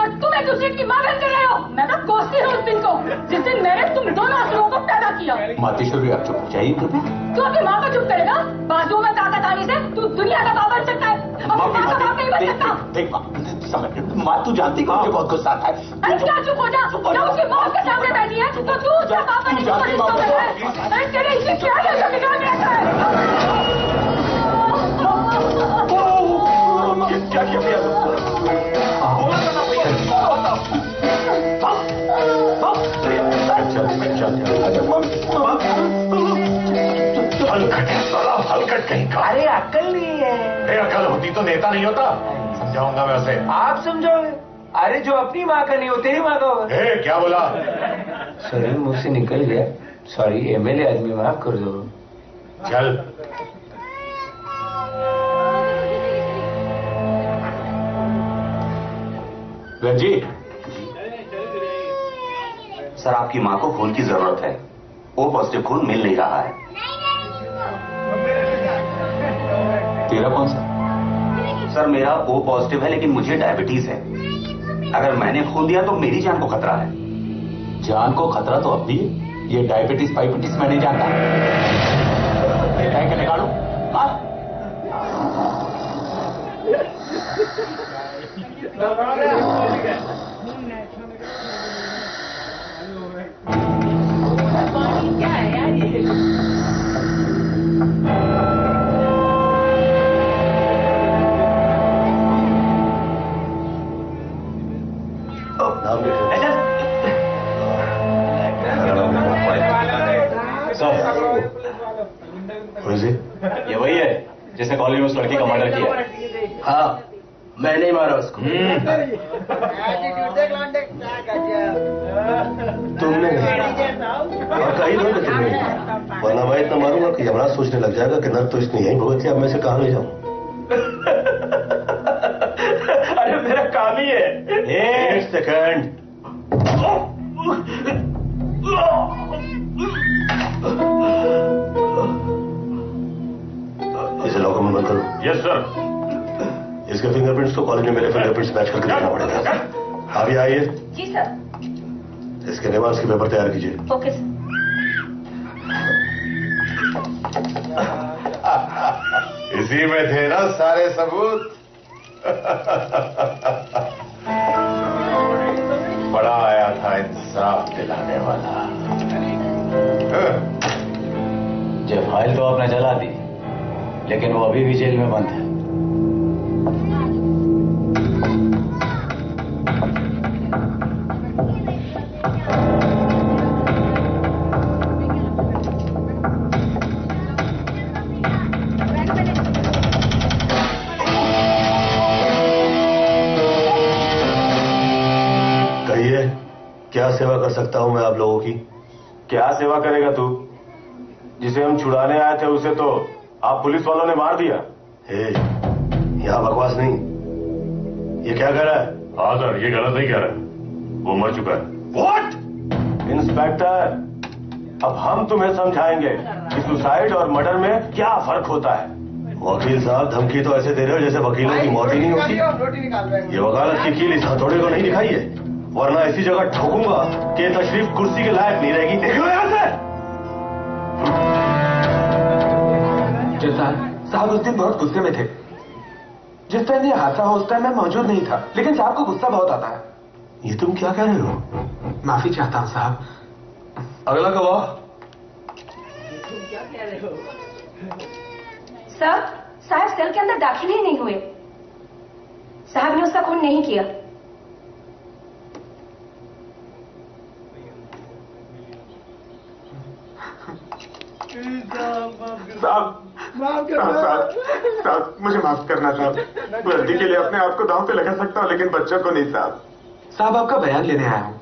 और तुम एक दूसरे की माँ बनते रहे हो। मैं तो कोसती हूँ उस दिन को जिस दिन मैंने तुम दोनों असुरों को पैदा किया। मातेश्वरी, आप चुप हो जाइए। तू अपनी माँ को चुप करेगा? बाजू में ताकत आने से तू दुनिया का बाप बन सकता है, अपनी माँ का बाप नहीं बन सकता। देख माँ, तू जानती कि मुझे बहुत गुस्सा आता है। अरे क्या चुप हो जा? जब उसकी मौत के सामने बैठी है तो तू उसका बाप बनने की कोशिश कर रहा है। अरे तेरे इसी क्या है जो बिगाड़ रहता है? क्या किया भैया? हलकट कहीं का। अरे अक्ल नहीं है। अकल होती तो नेता नहीं होता। समझाऊंगा मैं उसे। आप समझाओगे? अरे जो अपनी माँ का नहीं हो तेरी माँ का होगा। क्या बोला? सॉरी, मुंह से निकल गया। सॉरी, एमएलए आदमी, माफ कर दो। चल। जी सर, आपकी माँ को खून की जरूरत है। ओ पॉजिटिव खून मिल नहीं रहा है। तेरा कौन सा? सर मेरा ओ पॉजिटिव है, लेकिन मुझे डायबिटीज है। अगर मैंने खून दिया तो मेरी जान को खतरा है। जान को खतरा तो अब भी है। ये डायबिटीज पाइबिटीज मैं नहीं जानता। निकालो। क्या है यार ये? ये वही है जिसने कॉलेज में उस लड़की का मर्डर किया। हाँ, मैंने ही मारा उसको। तुमने और कहीं लोग तुमने, वरना मैं इतना मारूंगा कि यमराज सोचने लग जाएगा कि नर तो इसने यही भुगत लिया, अब मैं इसे कहाँ ले जाऊं? अरे मेरा काम ही है। एक सेकंड। इसे लॉकर में बंद करो। Yes sir. इसके फिंगरप्रिंट्स को कॉलेज में मेरे फिंगरप्रिंट्स मैच करके देना पड़ेगा। अभी आइए। जी सर। इसके रिमार्क्स के पेपर तैयार कीजिए। Okay sir. इसी में थे ना सारे सबूत। बड़ा आया था इंसाफ दिलाने वाला। जो फाइल तो आपने जला दी, लेकिन वो अभी भी जेल में बंद है। क्या सेवा कर सकता हूं मैं आप लोगों की? क्या सेवा करेगा तू? जिसे हम छुड़ाने आए थे उसे तो आप पुलिस वालों ने मार दिया। यहां बकवास नहीं। ये क्या कह रहा है? हाँ सर, ये गलत नहीं कह रहा है, वो मर चुका है। व्हाट? इंस्पेक्टर, अब हम तुम्हें समझाएंगे कि सुसाइड और मर्डर में क्या फर्क होता है। वकील साहब, धमकी तो ऐसे दे रहे हो जैसे वकीलों की मौत ही नहीं होती। ये वकालत की कील इस हथौड़े को नहीं दिखाई है, वरना ऐसी जगह ठोकूंगा कि तशरीफ कुर्सी के लायक नहीं रहेगी। देखो यहां से। साहब उस दिन बहुत गुस्से में थे। जिस टाइम ये हादसा हो उस टाइम मैं मौजूद नहीं था, लेकिन साहब को गुस्सा बहुत आता है। ये तुम क्या कह रहे हो? माफी चाहता हूं साहब। अगला गवाह। साहब सेल के अंदर दाखिल ही नहीं हुए। साहब ने उसका खून नहीं किया। साहब मुझे माफ करना साहब। वर्दी के लिए अपने आप को दांव पे लगा सकता हूँ, लेकिन बच्चों को नहीं साहब। साहब आपका बयान लेने आया हूँ।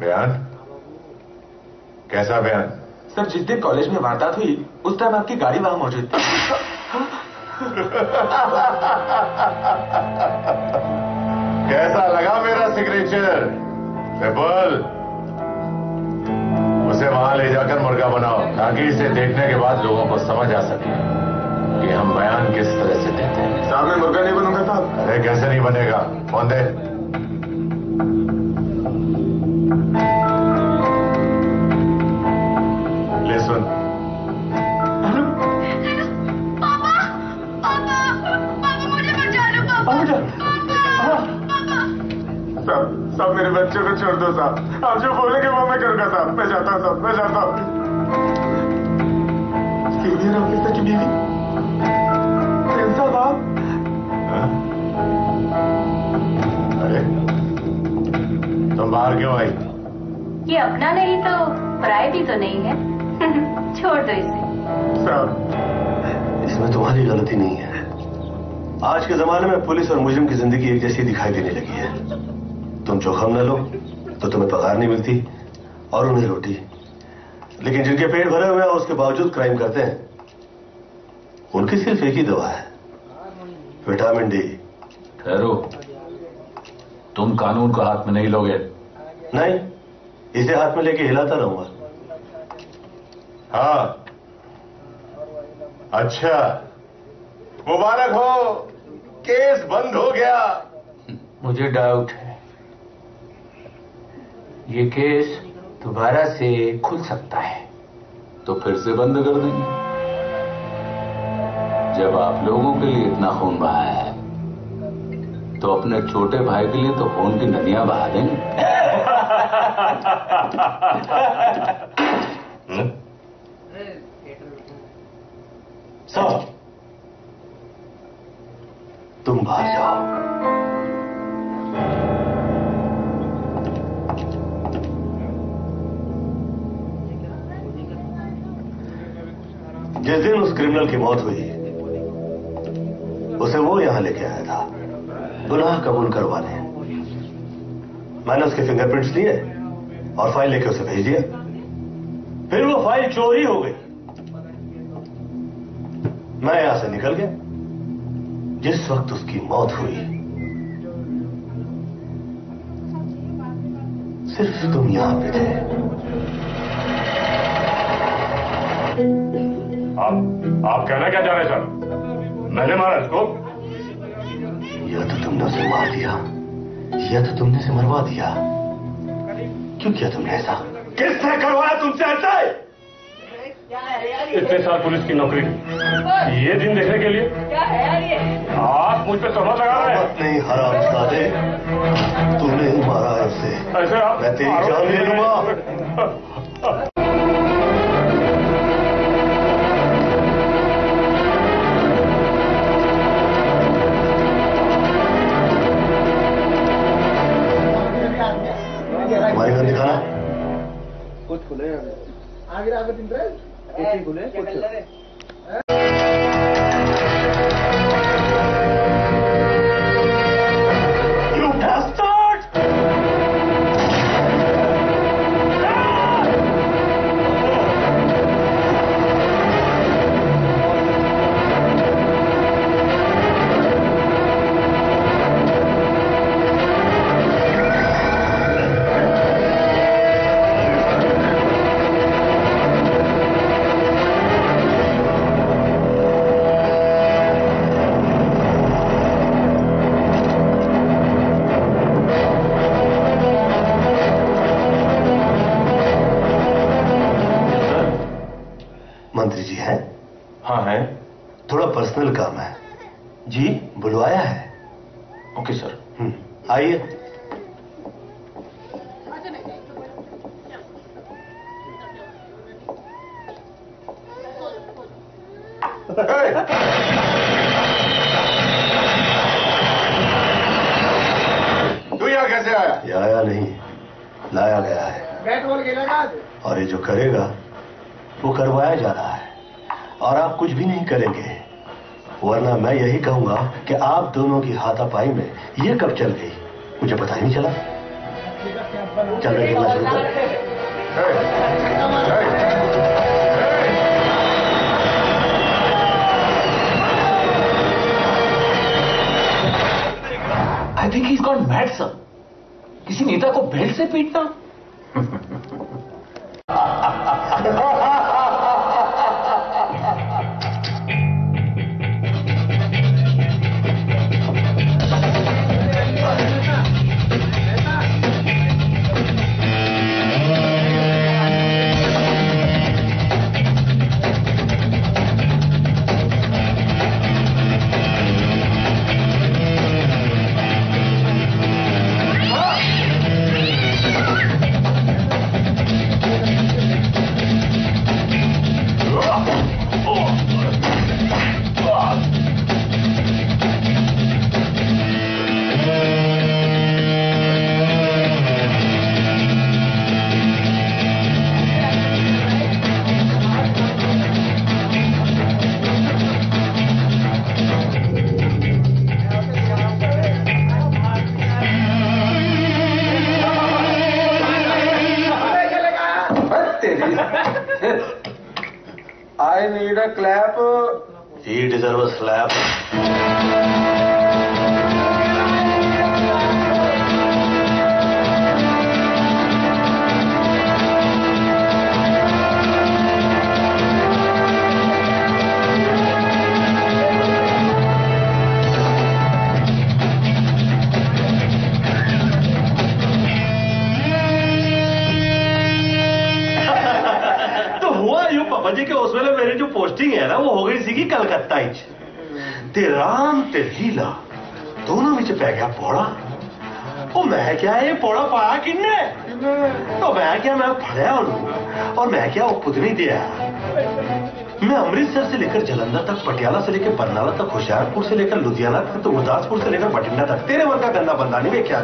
बयान? कैसा बयान? सर, जिस दिन कॉलेज में वारदात हुई उस टाइम आपकी गाड़ी वहां मौजूद थी। कैसा लगा मेरा सिग्नेचर? बोल, उसे वहां ले जाकर मुर्गा बनाओ, ताकि इसे देखने के बाद लोगों को समझ आ सके कि हम बयान किस तरह से देते हैं। साहब मैं मुर्गा नहीं बनूंगा साहब। अरे कैसे नहीं बनेगा? फोन दे। ले सुन। पापा मुझे बचा लो पापा। साहब मेरे बच्चों को छोड़ दो साहब। आप जो बोलेंगे वो मैं करूंगा साहब। मैं जाता हूँ साहब, मैं जाता हूँ। सीनियर ऑफिसर की बीवी साहब आप। अरे तुम बाहर क्यों आई? ये अपना नहीं तो पराया भी तो नहीं है। छोड़ दो इसे। साहब इसमें तुम्हारी गलती नहीं है। आज के जमाने में पुलिस और मुजरिम की जिंदगी एक जैसी दिखाई देने लगी है। तुम जोखम न लो तो तुम्हें पगार नहीं मिलती और उन्हें रोटी। लेकिन जिनके पेट भरे हुए हैं उसके बावजूद क्राइम करते हैं, उनकी सिर्फ एक ही दवा है, विटामिन डी। ठहरो, तुम कानून को हाथ में नहीं लोगे? नहीं, इसे हाथ में लेके हिलाता रहूंगा। हाँ अच्छा, मुबारक हो, केस बंद हो गया। मुझे डाउट है, ये केस दोबारा से खुल सकता है। तो फिर से बंद कर देंगे। जब आप लोगों के लिए इतना खून बहाया है तो अपने छोटे भाई के लिए तो खून की नदियां बहा देंगे। साहब तुम बाहर जाओ। जिस दिन उस क्रिमिनल की मौत हुई उसे वो यहां लेके आया था गुनाह कबूल करवाने। मैंने उसके फिंगरप्रिंट्स लिए और फाइल लेके उसे भेज दिया। फिर वो फाइल चोरी हो गई। मैं यहां से निकल गया। जिस वक्त उसकी मौत हुई सिर्फ तुम यहां पे थे। आप कहना क्या चाह रहे सर? मैंने मारा इसको? या तो तुमने उसे मार दिया या तो तुमने उसे मरवा दिया। क्यों किया तुमने ऐसा? किसने करवाया तुमसे ऐसा? इतने साल पुलिस की नौकरी, ये दिन देखने के लिए क्या है यार ये? आप मुझ पे तोहमत लगा रहे हैं। नहीं हरामजादे, तूने ही मारा है उसे। ऐसे आप मैं तेरी जान ले लूंगा। तुम्हारी गन दिखाना। कुछ खुले आगे आगे दिन कुछ खुले कुछ You bastard! पर्सनल काम है। जी बुलवाया है। Okay sir. आइए। तू यहाँ कैसे आया? ये आया नहीं, लाया गया है। और ये जो करेगा वो करवाया जा रहा है, और आप कुछ भी नहीं करेंगे, वरना मैं यही कहूंगा कि आप दोनों की हाथापाई में ये कब चल गई मुझे पता ही नहीं चला। चल रहे खेलना शुरू कर। I think he is got mad sir. किसी नेता को बेल्ट से पीटना। I need a clap. He deserves a slap. पापा जी के उस वेले मेरी जो पोस्टिंग है ना वो हो गई सी कलकत्ता ते राम ते लीला दोनों विच पै गया पौड़ा। वो मैं क्या ये पौड़ा पाया किन्ने? तो मैं क्या मैं फड़या उन्होंने और मैं क्या वो खुद नहीं दिया। मैं अमृतसर से लेकर जलंधर तक, पटियाला से लेकर बरनाला तक, होशियारपुर से लेकर लुधियाना तक, तो गुरदासपुर से लेकर बठिंडा तक तेरे वर्ग का गंदा बंदा नहीं मैं क्या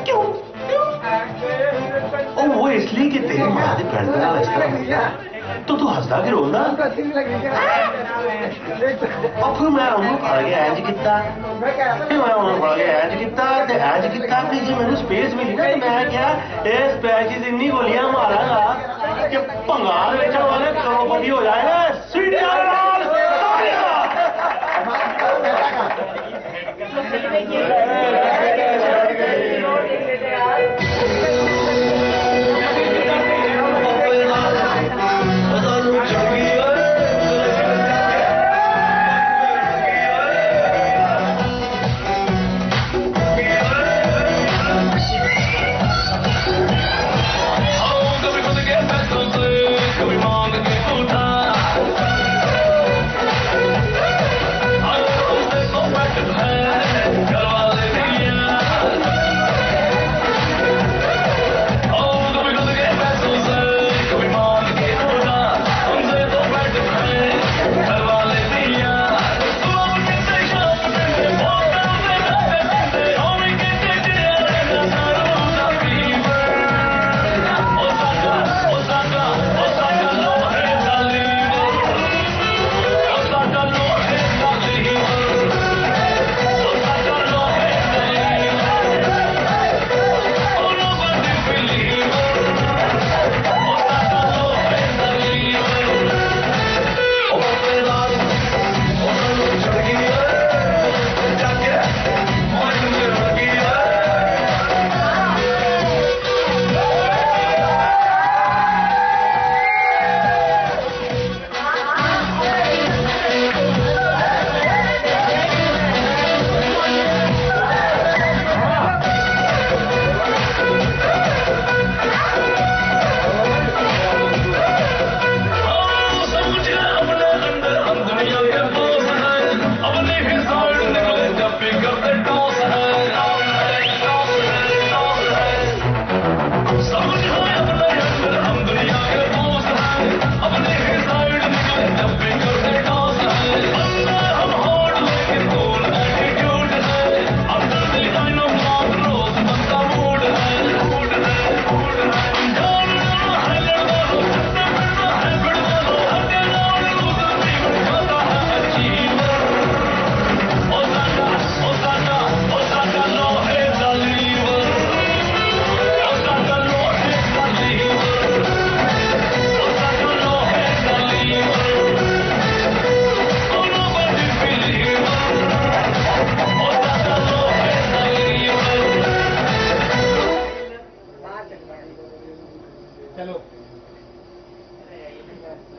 क्यों? वो इसलिए कि तेरी मां की भैन का नाम इस तरह नहीं तो तू हंसदा कि रोंदा। और फिर मैं उन्होंने फड़ गया इंज किता, फिर मैं उन्होंने फड़ गया इंज किता कि जी मैंने स्पेस मिली ना तो मैं क्या ये स्पेस इन्नी गोलियां मारांगा कि भंगार बेचने वाले करोड़पति हो जाएगा। Girl,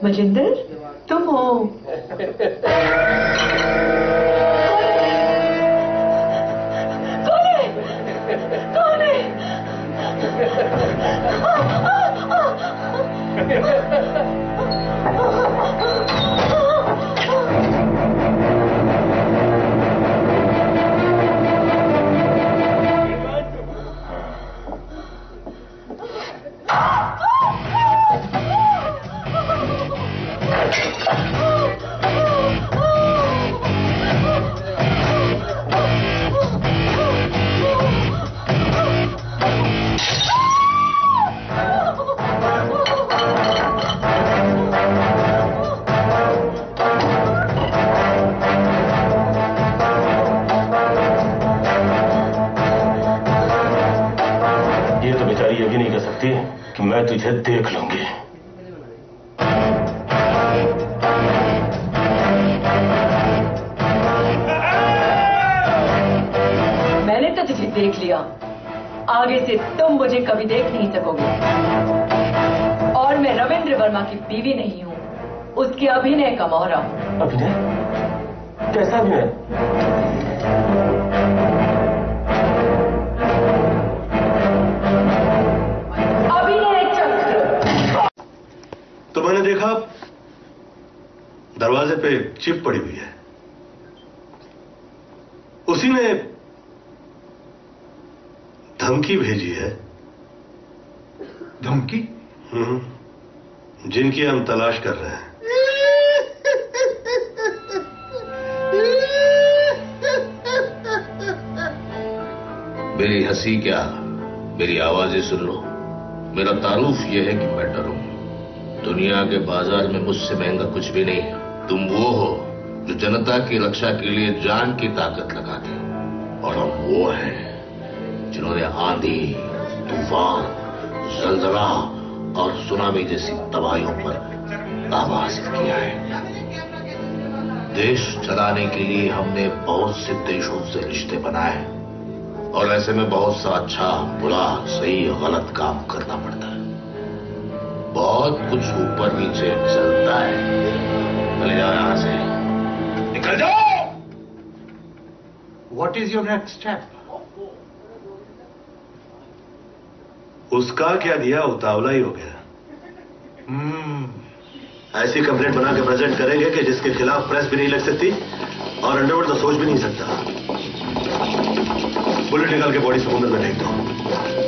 मजिंदर, तुम हो? कौन है? कौन है? कि मैं तुझे देख लूंगी। मैंने तो तुझे देख लिया, आगे से तुम मुझे कभी देख नहीं सकोगे। और मैं रविंद्र वर्मा की बीवी नहीं हूं, उसके अभिनय का मोहरा हूं। अभिनय? कैसा अभिनय? तो मैंने देखा दरवाजे पे चिप पड़ी हुई है, उसी ने धमकी भेजी है। धमकी? जिनकी हम तलाश कर रहे हैं। मेरी हंसी क्या, मेरी आवाजें सुन लो। मेरा तारुफ यह है कि मैं डरूं। दुनिया के बाजार में मुझसे महंगा कुछ भी नहीं है। तुम वो हो जो जनता की रक्षा के लिए जान की ताकत लगाते हो, और हम वो हैं जिन्होंने आंधी, तूफान, जलजला और सुनामी जैसी तबाहियों पर काबू हासिल किया है। देश चलाने के लिए हमने बहुत से देशों से रिश्ते बनाए, और ऐसे में बहुत सा अच्छा, बुरा, सही, गलत काम करना पड़ता है। बहुत कुछ ऊपर नीचे चलता है। चले जाओ यहां से, निकल जाओ। What is your next step? उसका क्या दिया, उतावला ही हो गया। ऐसी कंप्लेंट बना के प्रेजेंट करेंगे कि जिसके खिलाफ प्रेस भी नहीं लग सकती और अंडरवर्ल्ड तो सोच भी नहीं सकता। बुलेट निकाल के बॉडी समुद्र में फेंक दो,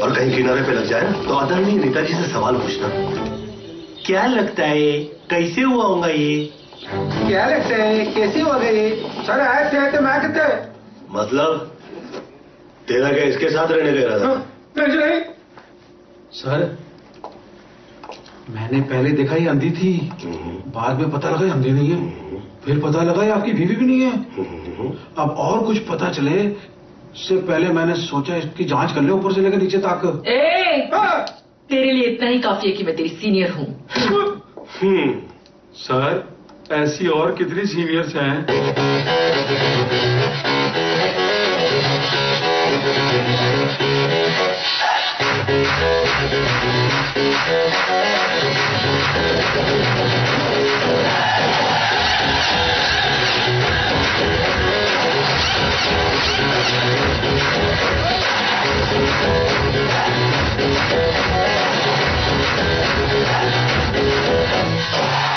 और कहीं किनारे पे लग जाए तो आदरणीय नेताजी से सवाल पूछना, क्या लगता है कैसे हुआ होगा ये? क्या लगता है कैसे हुआ ये? सर आए थे तो मैं कहते। मतलब तेरा क्या इसके साथ रहने का इरादा? नहीं सर, मैंने पहले देखा ये अंधी थी, बाद में पता लगा ये अंधी नहीं है, फिर पता लगा ये आपकी बीवी भी नहीं है। अब और कुछ पता चले इससे पहले मैंने सोचा इसकी जांच कर ले ऊपर से लेकर नीचे तक। तेरे लिए इतना ही काफी है कि मैं तेरी सीनियर हूँ। सर, ऐसी और कितनी सीनियर्स हैं?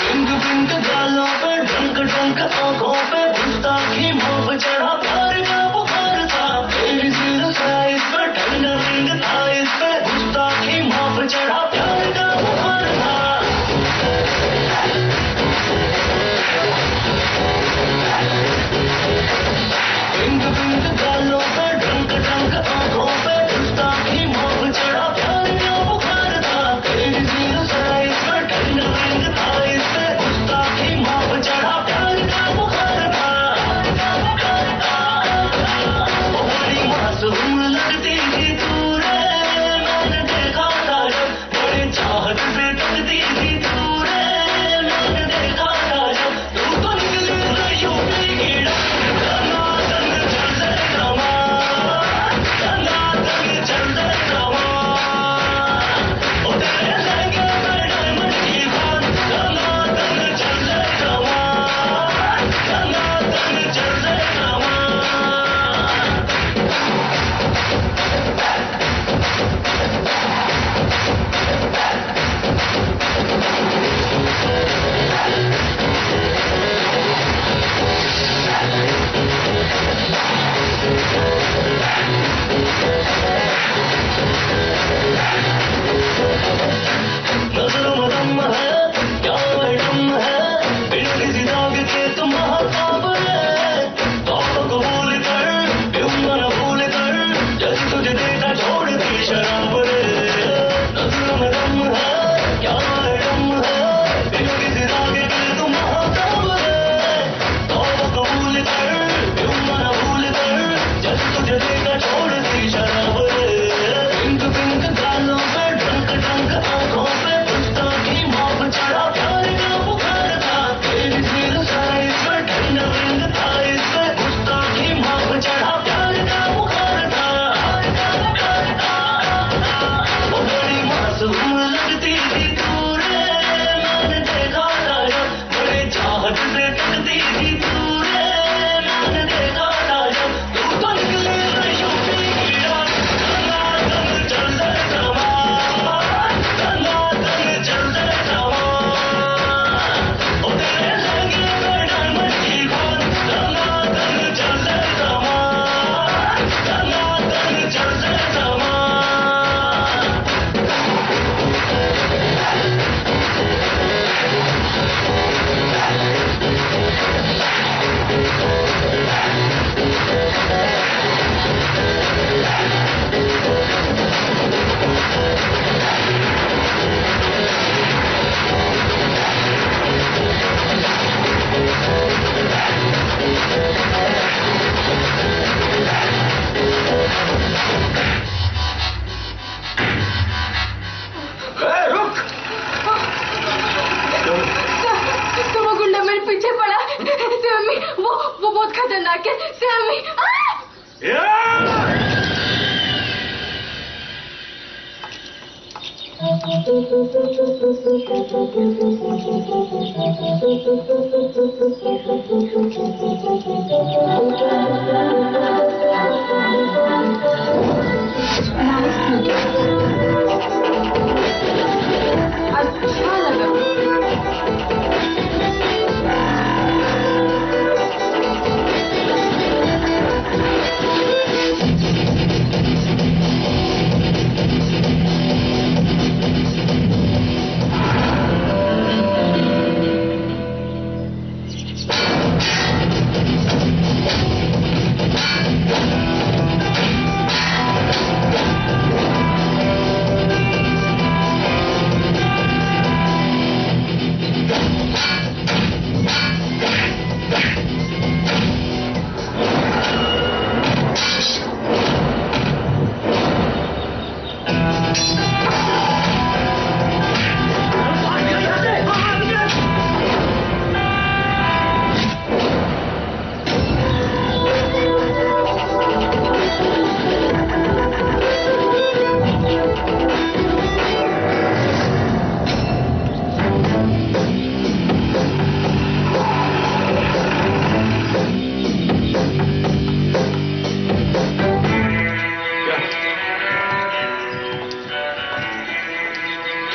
पिंक पिंक गालों पे, ढंक ढंक आंखों पे, गुस्ताखी मुंह पे चढ़ा प्यार का बुखार था। तेरी सिर साइज पे ठंडा रिंग था, इस पे गुस्ताखी मुंह पे चढ़ा प्यार का बुखार था। पिंक पिंक गालों पे, ढंक ढंक आंखों पे, गुस्ताखी मुंह पे चढ़ा प्यार का बुखार था। तेरी सिर साइज पे ठंडा रिंग था, इस पे गुस्ताखी मुंह पे चढ़ा प्यार का बुखार था। वो बड़ी मासूम लगती थी तू रे, मैंने देखा था जब खतरनाक है सैमी। अच्छा लगा।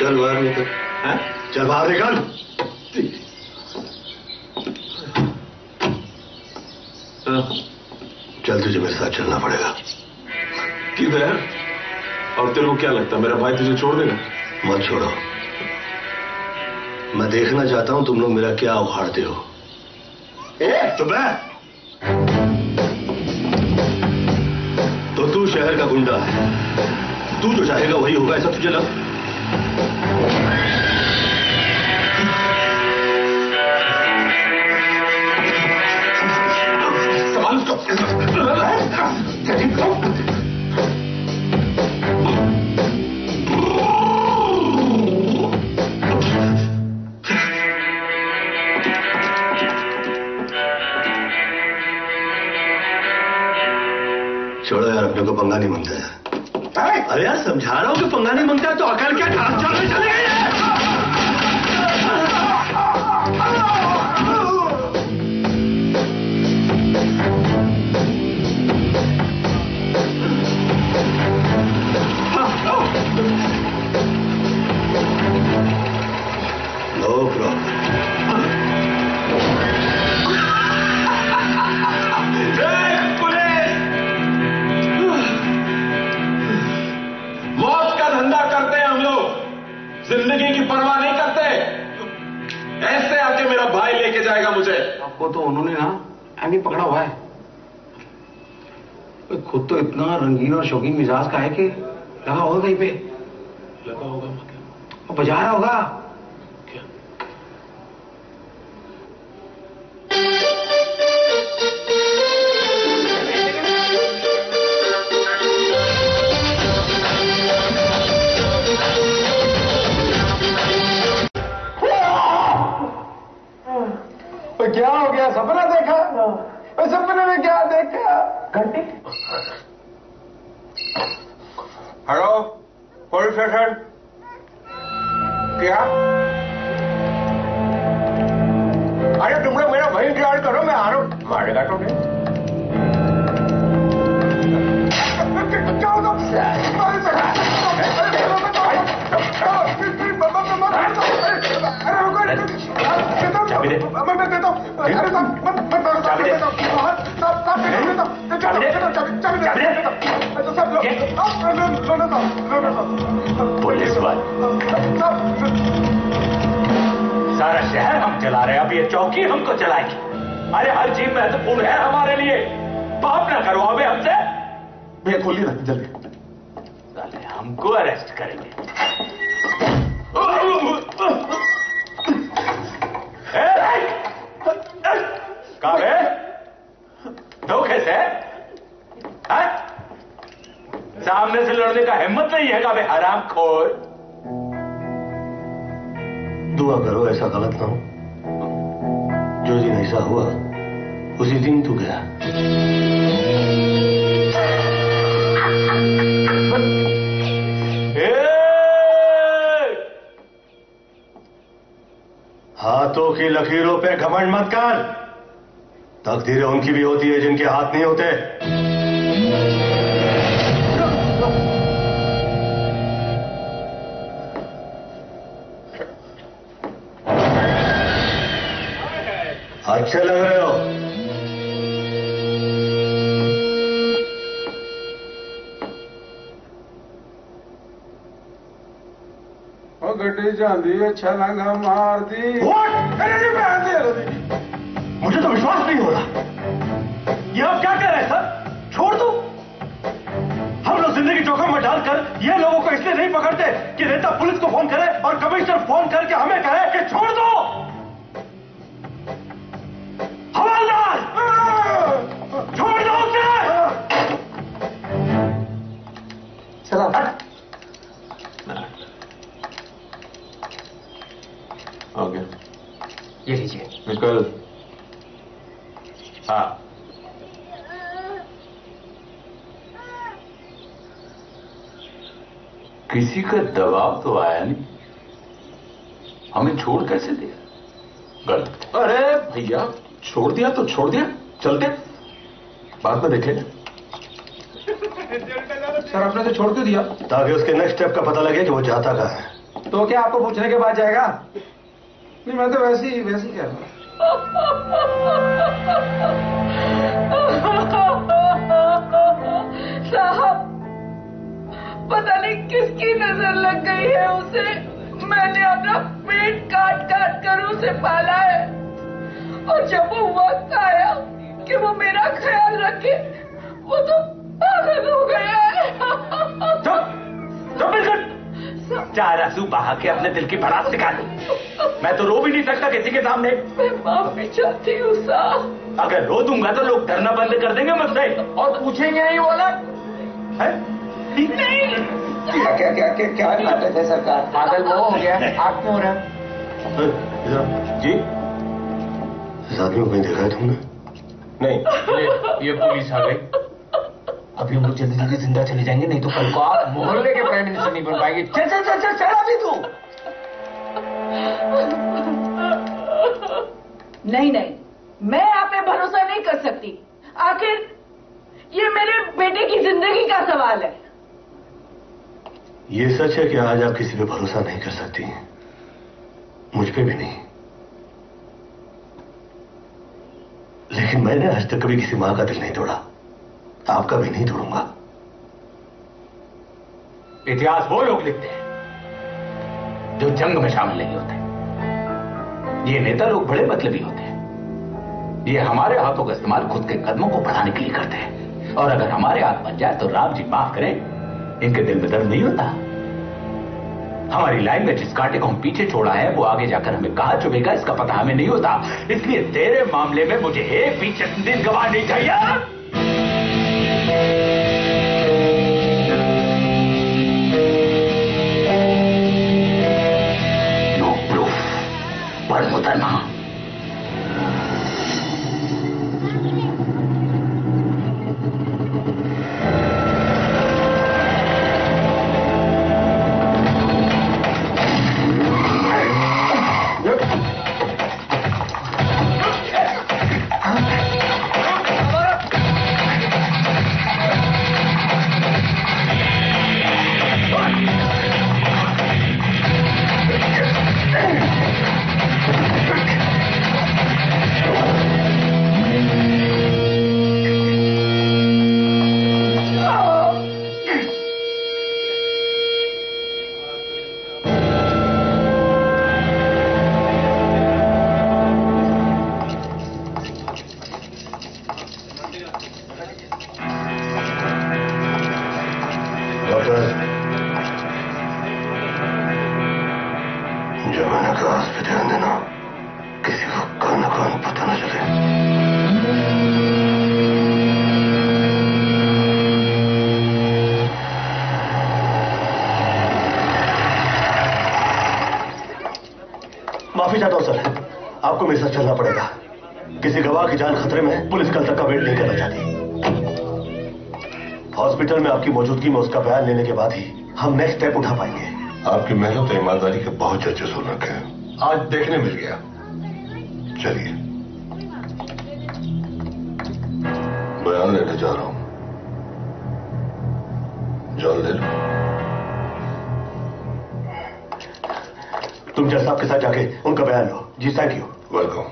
चल बाहर निकल। चल बाहर निकल। चल तुझे मेरे साथ चलना पड़ेगा। किधर? और तेरे को क्या लगता है मेरा भाई तुझे छोड़ देगा? मत छोड़ो। मैं देखना चाहता हूं तुम लोग मेरा क्या उखाड़ते हो। तो मैं तो तू शहर का गुंडा है। तू जो चाहेगा वही होगा ऐसा तुझे लग। सवाल उसको। छोड़ो यार, अपने को पंगा नहीं मांगता है। अरे यार समझा रहा हूं कि पंगा नहीं मांगता है तो अकल क्या घास चाल में चले गए। No problem. जिंदगी की परवाह नहीं करते। ऐसे आके मेरा भाई लेके जाएगा मुझे। आपको तो उन्होंने ना एमी पकड़ा हुआ है। खुद तो इतना रंगीन और शौकीन मिजाज का है कि लगा होगा कहीं पे। लगा होगा मतलब बजा रहा होगा। क्या? क्या हो गया? सपना देखा? सपने में क्या देखा? घंटी। Hello police station. क्या? अरे तुम लोग मेरा वही इंतजार करो, मैं आ रहा हूं। मारेगा तो नहीं। चाबी दे। मैं देता हूं। अरे चाबी दे। पुलिस वाले सारा शहर हम चला रहे हैं। अब ये चौकी हमको चलाएगी। अरे हर चीज महत्वपूर्ण है हमारे लिए। पाप ना करो अबे हमसे। भैया खोलिए ना जल्दी। साले हमको अरेस्ट करेंगे। काबे धोखे से सामने से लड़ने का हिम्मत नहीं है काबे हरामखोर। दुआ करो ऐसा गलत ना हो। जो दिन ऐसा हुआ उसी दिन तू गया। हाथों की लकीरों पे घमंड मत कर। तकदीरें उनकी भी होती है जिनके हाथ नहीं होते। अच्छे लग रहे हो। ओ गड्डी जांदी छलांगा मार दी। मुझे तो विश्वास नहीं हो रहा। ये आप क्या कह रहे हैं सर? छोड़ दो। हम लोग जिंदगी जोखिम में डालकर ये लोगों को इसलिए नहीं पकड़ते कि नेता पुलिस को फोन करे और कमिश्नर फोन करके हमें कहे कि छोड़ दो। हवलदार, छोड़ दो उसे। सलाम। हो गया। ये लीजिए। निकल। हाँ। किसी का दबाव तो आया नहीं, हमें छोड़ कैसे दिया? गलत। अरे भैया, छोड़ दिया तो छोड़ दिया, चलते बाद में देखेंगे। सर आपने तो छोड़ क्यों दिया? ताकि उसके नेक्स्ट स्टेप का पता लगे कि वो चाहता कहाँ है। तो क्या आपको पूछने के बाद जाएगा? नहीं, मैं तो वैसे ही कह रहा हूँ। साहब, पता नहीं किसकी नजर लग गई है उसे। मैंने अपना पेट काट काट कर उसे पाला है, और जब वो वक्त आया कि वो मेरा ख्याल रखे, वो तो पागल हो गया है। चार आंसू बहा के अपने दिल की भड़ास दिखा दो। मैं तो रो भी नहीं सकता किसी के सामने। मैं माफी चाहती हूँ साहब। अगर रो दूंगा तो लोग डरना बंद कर देंगे मुझसे और पूछेंगे नहीं वो लोग। नहीं। क्या नाटक है सरकार? पागल वो हो गया, आप क्यों हो रहा है? जी, इस आदमी को कहीं देखा है तुमने? नहीं। ये पुलिस आ गई। अभी हम लोग जल्दी जल्दी जिंदा चले जाएंगे, नहीं तो कल को आप मोहल्ले के प्राइम मिनिस्टर नहीं बन पाएंगे। चल चल चल चल चल अभी तू। नहीं नहीं, मैं आप पे भरोसा नहीं कर सकती। आखिर ये मेरे बेटे की जिंदगी का सवाल है। ये सच है कि आज आप किसी पे भरोसा नहीं कर सकती, मुझ पे भी नहीं। लेकिन मैंने आज तक कभी किसी मां का दिल नहीं तोड़ा, आपका भी नहीं तोड़ूंगा। इतिहास वो लोग लिखते हैं जो जंग में शामिल नहीं होते। ये नेता लोग बड़े मतलबी होते हैं। ये हमारे हाथों का इस्तेमाल खुद के कदमों को बढ़ाने के लिए करते हैं, और अगर हमारे हाथ बन जाए तो राम जी माफ करें, इनके दिल में दर्द नहीं होता। हमारी लाइन में जिस कांटे को हम पीछे छोड़ा है वो आगे जाकर हमें कहां चुभेगा इसका पता हमें नहीं होता। इसलिए तेरे मामले में मुझे एक भी दिन गवाह नहीं चाहिए। नो प्रूफ, पर मुतरमा। जमाना का आस पे ध्यान देना, किसी को कान कान पता न चले। माफी चाहता हूं सर, आपको मेरे साथ चलना पड़ेगा। किसी गवाह की जान खतरे में, पुलिस कल तक का वेट नहीं करना चाहती। हॉस्पिटल में आपकी मौजूदगी में उसका बयान लेने के बाद ही हम नेक्स्ट स्टेप उठा पाएंगे। आपकी मेहनत और ईमानदारी के बहुत चर्चे सुन रखे हैं, आज देखने मिल गया। चलिए, बयान लेने जा रहा हूं। जान ले लो। तुम जज साहब के साथ जाके उनका बयान लो। जी थैंक यू। वेलकम।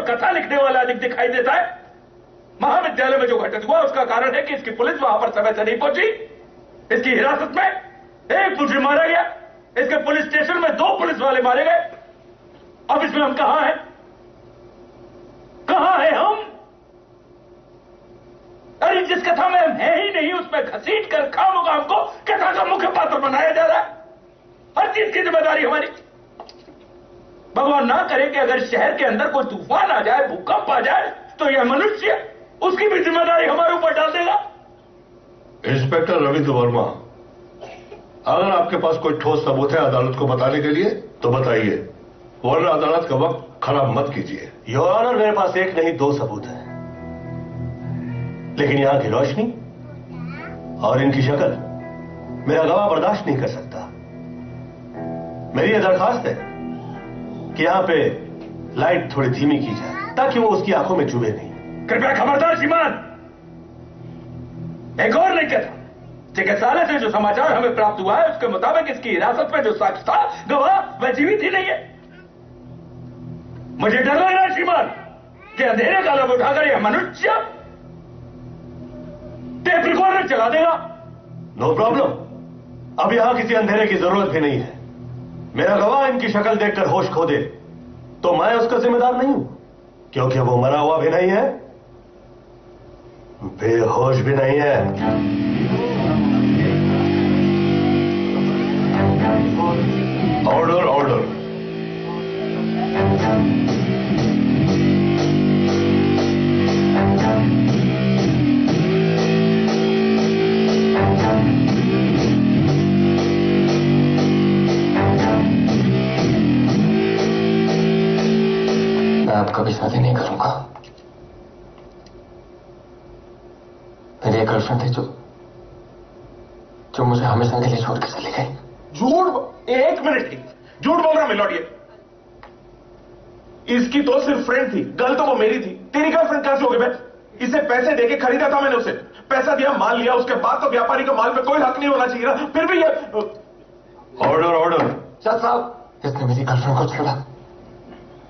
कथा लिखने वाला अधिक दिखाई देता है। महाविद्यालय में जो घटित हुआ उसका कारण है कि इसकी पुलिस वहां पर समय से नहीं पहुंची। इसकी हिरासत में एक मुजरिम मारा गया, इसके पुलिस स्टेशन में 2 पुलिस वाले मारे गए। अब इसमें हम कहां हैं? कहां हैं हम? अरे जिस कथा में हम हैं ही नहीं उसमें घसीट कर खामोगा हमको कथा का मुख्य पात्र बनाया जा रहा है। हर चीज की जिम्मेदारी हमारी। भगवान ना करे कि अगर शहर के अंदर कोई तूफान आ जाए, भूकंप आ जाए, तो यह मनुष्य उसकी भी जिम्मेदारी हमारे ऊपर डाल देगा। इंस्पेक्टर रविंद्र वर्मा, अगर आपके पास कोई ठोस सबूत है अदालत को बताने के लिए तो बताइए, वरना अदालत का वक्त खराब मत कीजिए। योर ऑनर, मेरे पास एक नहीं 2 सबूत है, लेकिन यहां की रोशनी और इनकी शक्ल मेरा गवाह बर्दाश्त नहीं कर सकता। मेरी यह दरखास्त है कि यहां पे लाइट थोड़ी धीमी की जाए ताकि वो उसकी आंखों में चुभे नहीं। कृपया खबरदार श्रीमान। एक और नहीं कहता, चिकित्सालय से जो समाचार हमें प्राप्त हुआ है उसके मुताबिक इसकी हिरासत में जो शख्स था गवाह वह जीवित ही नहीं है। मुझे डर लग रहा है श्रीमान कि अंधेरे का लब उठाकर यह मनुष्य टेप रिकॉर्डर चला देगा। नो प्रॉब्लम, अब यहां किसी अंधेरे की जरूरत भी नहीं है। मेरा गवाह इनकी शक्ल देखकर होश खो दे तो मैं उसका जिम्मेदार नहीं हूं, क्योंकि वो मरा हुआ भी नहीं है, बेहोश भी नहीं है। Order order. अब कभी शादी नहीं करूंगा। मेरी एक गर्लफ्रेंड थी जो मुझे हमेशा के लिए छोड़ के चली गई। झूठ? एक मिनट, झूठ बोल रहा मिलॉर्ड। इसकी तो सिर्फ फ्रेंड थी, गर्ल तो वो मेरी थी। तेरी गर्लफ्रेंड कैसे हो गई? मैं इसे पैसे देके खरीदा था, मैंने उसे पैसा दिया, माल लिया, उसके बाद तो व्यापारी का माल पे कोई हक नहीं होना चाहिए ना। फिर भी ये ऑर्डर ऑर्डर। जज साहब, इसने मेरी गर्लफ्रेंड को छेड़ा,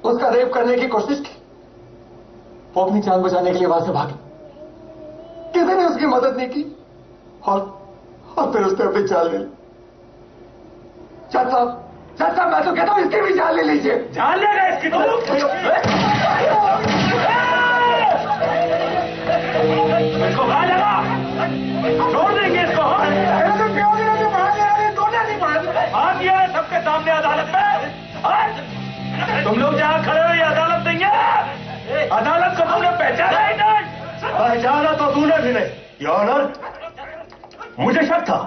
उसका रेप करने की कोशिश की, वो अपनी जान बचाने के लिए वहां से भागी, किसी ने उसकी मदद नहीं की और फिर उसने अपनी जान ले ली। जज साहब मैं तो कहता हूं इसकी भी जान ले लीजिए। जान लेगा इसकी तो इसको कहा लगा, छोड़ देंगे इसको। आ गया है सबके सामने अदालत में। तुम लोग जहां खड़े हो ये अदालत नहीं है। अदालत को तुमने पहचाना ही नहीं। पहचाना तो तूने भी नहीं। योर ऑनर, मुझे शक था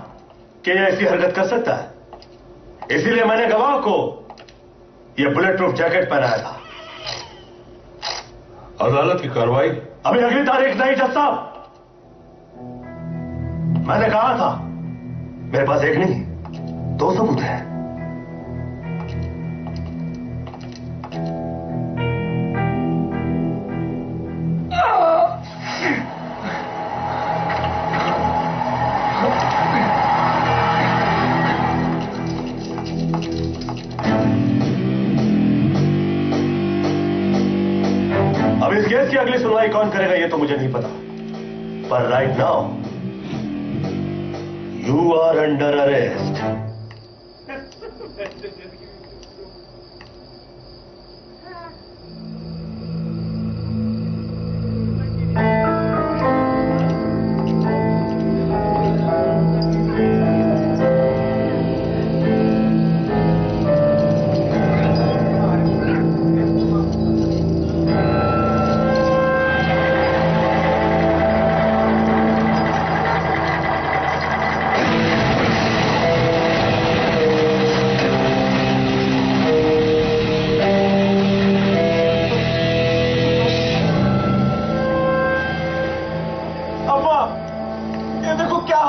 कि यह ऐसी हरकत कर सकता है, इसीलिए मैंने गवाह को यह बुलेट प्रूफ जैकेट पहनाया था। अदालत की कार्रवाई अभी अगली तारीख नहीं जज साहब। मैंने कहा था मेरे पास एक नहीं 2 सबूत है। अब इस केस की अगली सुनवाई कौन करेगा ये तो मुझे नहीं पता, पर right now you are under arrest.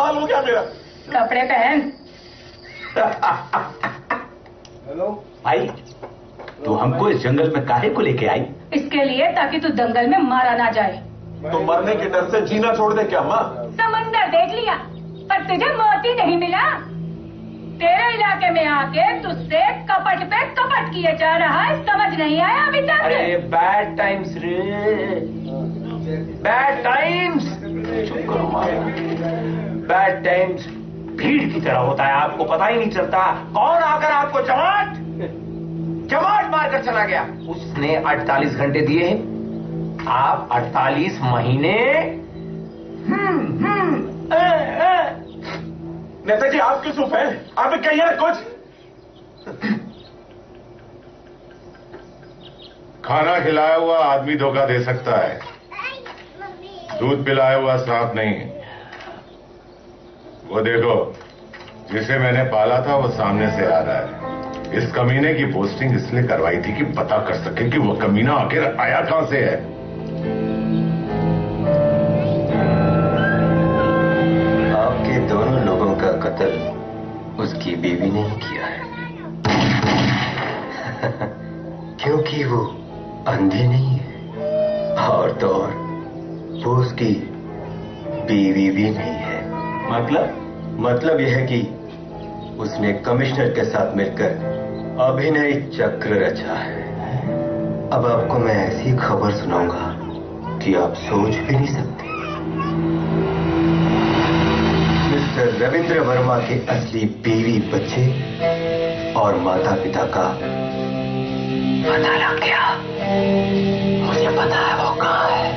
हाल हो गया मेरा। कपड़े पहन। हेलो भाई, तू हमको इस जंगल में काहे को लेके आई? इसके लिए ताकि तू दंगल में मारा ना जाए। तो मरने के डर से जीना छोड़ दे क्या माँ? समंदर देख लिया पर तुझे मोती नहीं मिला। तेरे इलाके में आके तुझसे कपट पे कपट किए जा रहा है, समझ नहीं आया अभी तक? अरे बैड टाइम्स रे, बैड टाइम्स। चुप करो माँ। बैड टाइम्स भीड़ की तरह होता है, आपको पता ही नहीं चलता कौन आकर आपको जमाट मारकर चला गया। उसने 48 घंटे दिए हैं, आप 48 महीने। नेताजी आप क्यों चुप हैं? आप कहिए ना कुछ। खाना खिलाया हुआ आदमी धोखा दे सकता है, दूध पिलाया हुआ सांप नहीं। वो देखो, जिसे मैंने पाला था वो सामने से आ रहा है। इस कमीने की पोस्टिंग इसलिए करवाई थी कि पता कर सके कि वो कमीना आखिर आया कहां से है। आपके दोनों लोगों का कत्ल उसकी बीवी ने ही किया है। क्योंकि वो अंधी नहीं है, और तो और वो उसकी बीवी भी नहीं है। मतलब यह है कि उसने कमिश्नर के साथ मिलकर अभिनय चक्र रचा है। अब आपको मैं ऐसी खबर सुनाऊंगा कि आप सोच भी नहीं सकते। मिस्टर रविंद्र वर्मा के असली बीवी, बच्चे और माता पिता का पता लग गया। मुझे पता है वो कहाँ है।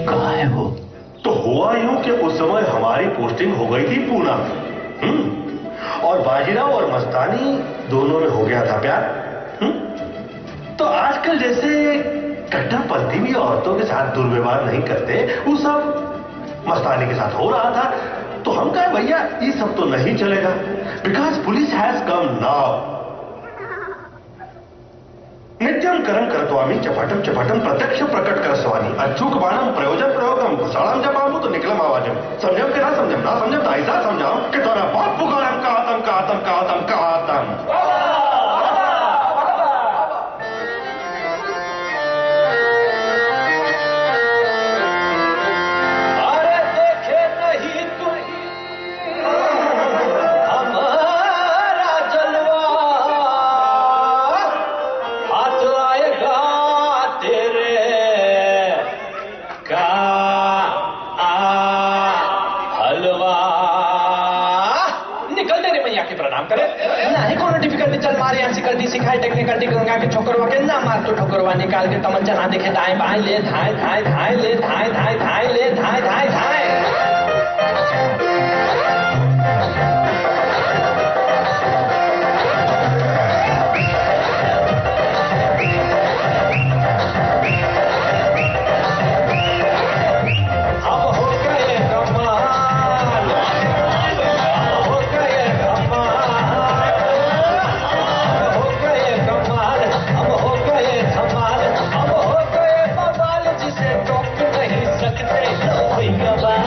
कहाँ है वो? तो हुआ यूं कि उस समय हमारी पोस्टिंग हो गई थी पूना में, और बाजीराव और मस्तानी दोनों में हो गया था प्यार। तो आजकल जैसे कट्टरपंथी भी औरतों के साथ दुर्व्यवहार नहीं करते, वो सब मस्तानी के साथ हो रहा था। तो हम कहे भैया ये सब तो नहीं चलेगा, because police has come now. नित्यम करम करत्वामी चपाटम चपाटम प्रत्यक्ष प्रकट कर स्वामी अचूक बाणम प्रयोजन प्रयोगम घुसाड़म जपामु तो निकलम आवाजम। समझम के ना समझम, ना समझम तो ऐसा समझाओ कि तोरा बाप पुकारम का आतम का आतम का आतम का आतम। सिखाए टेक्निकल गंगा के ठोकरवा के ना मार तो ठोकरवा निकाल के तमंचा ना देखे दाएं बाएं ले धाए धाए धाए ले धाए धाए धाए ले धाए धाए धाए। Think about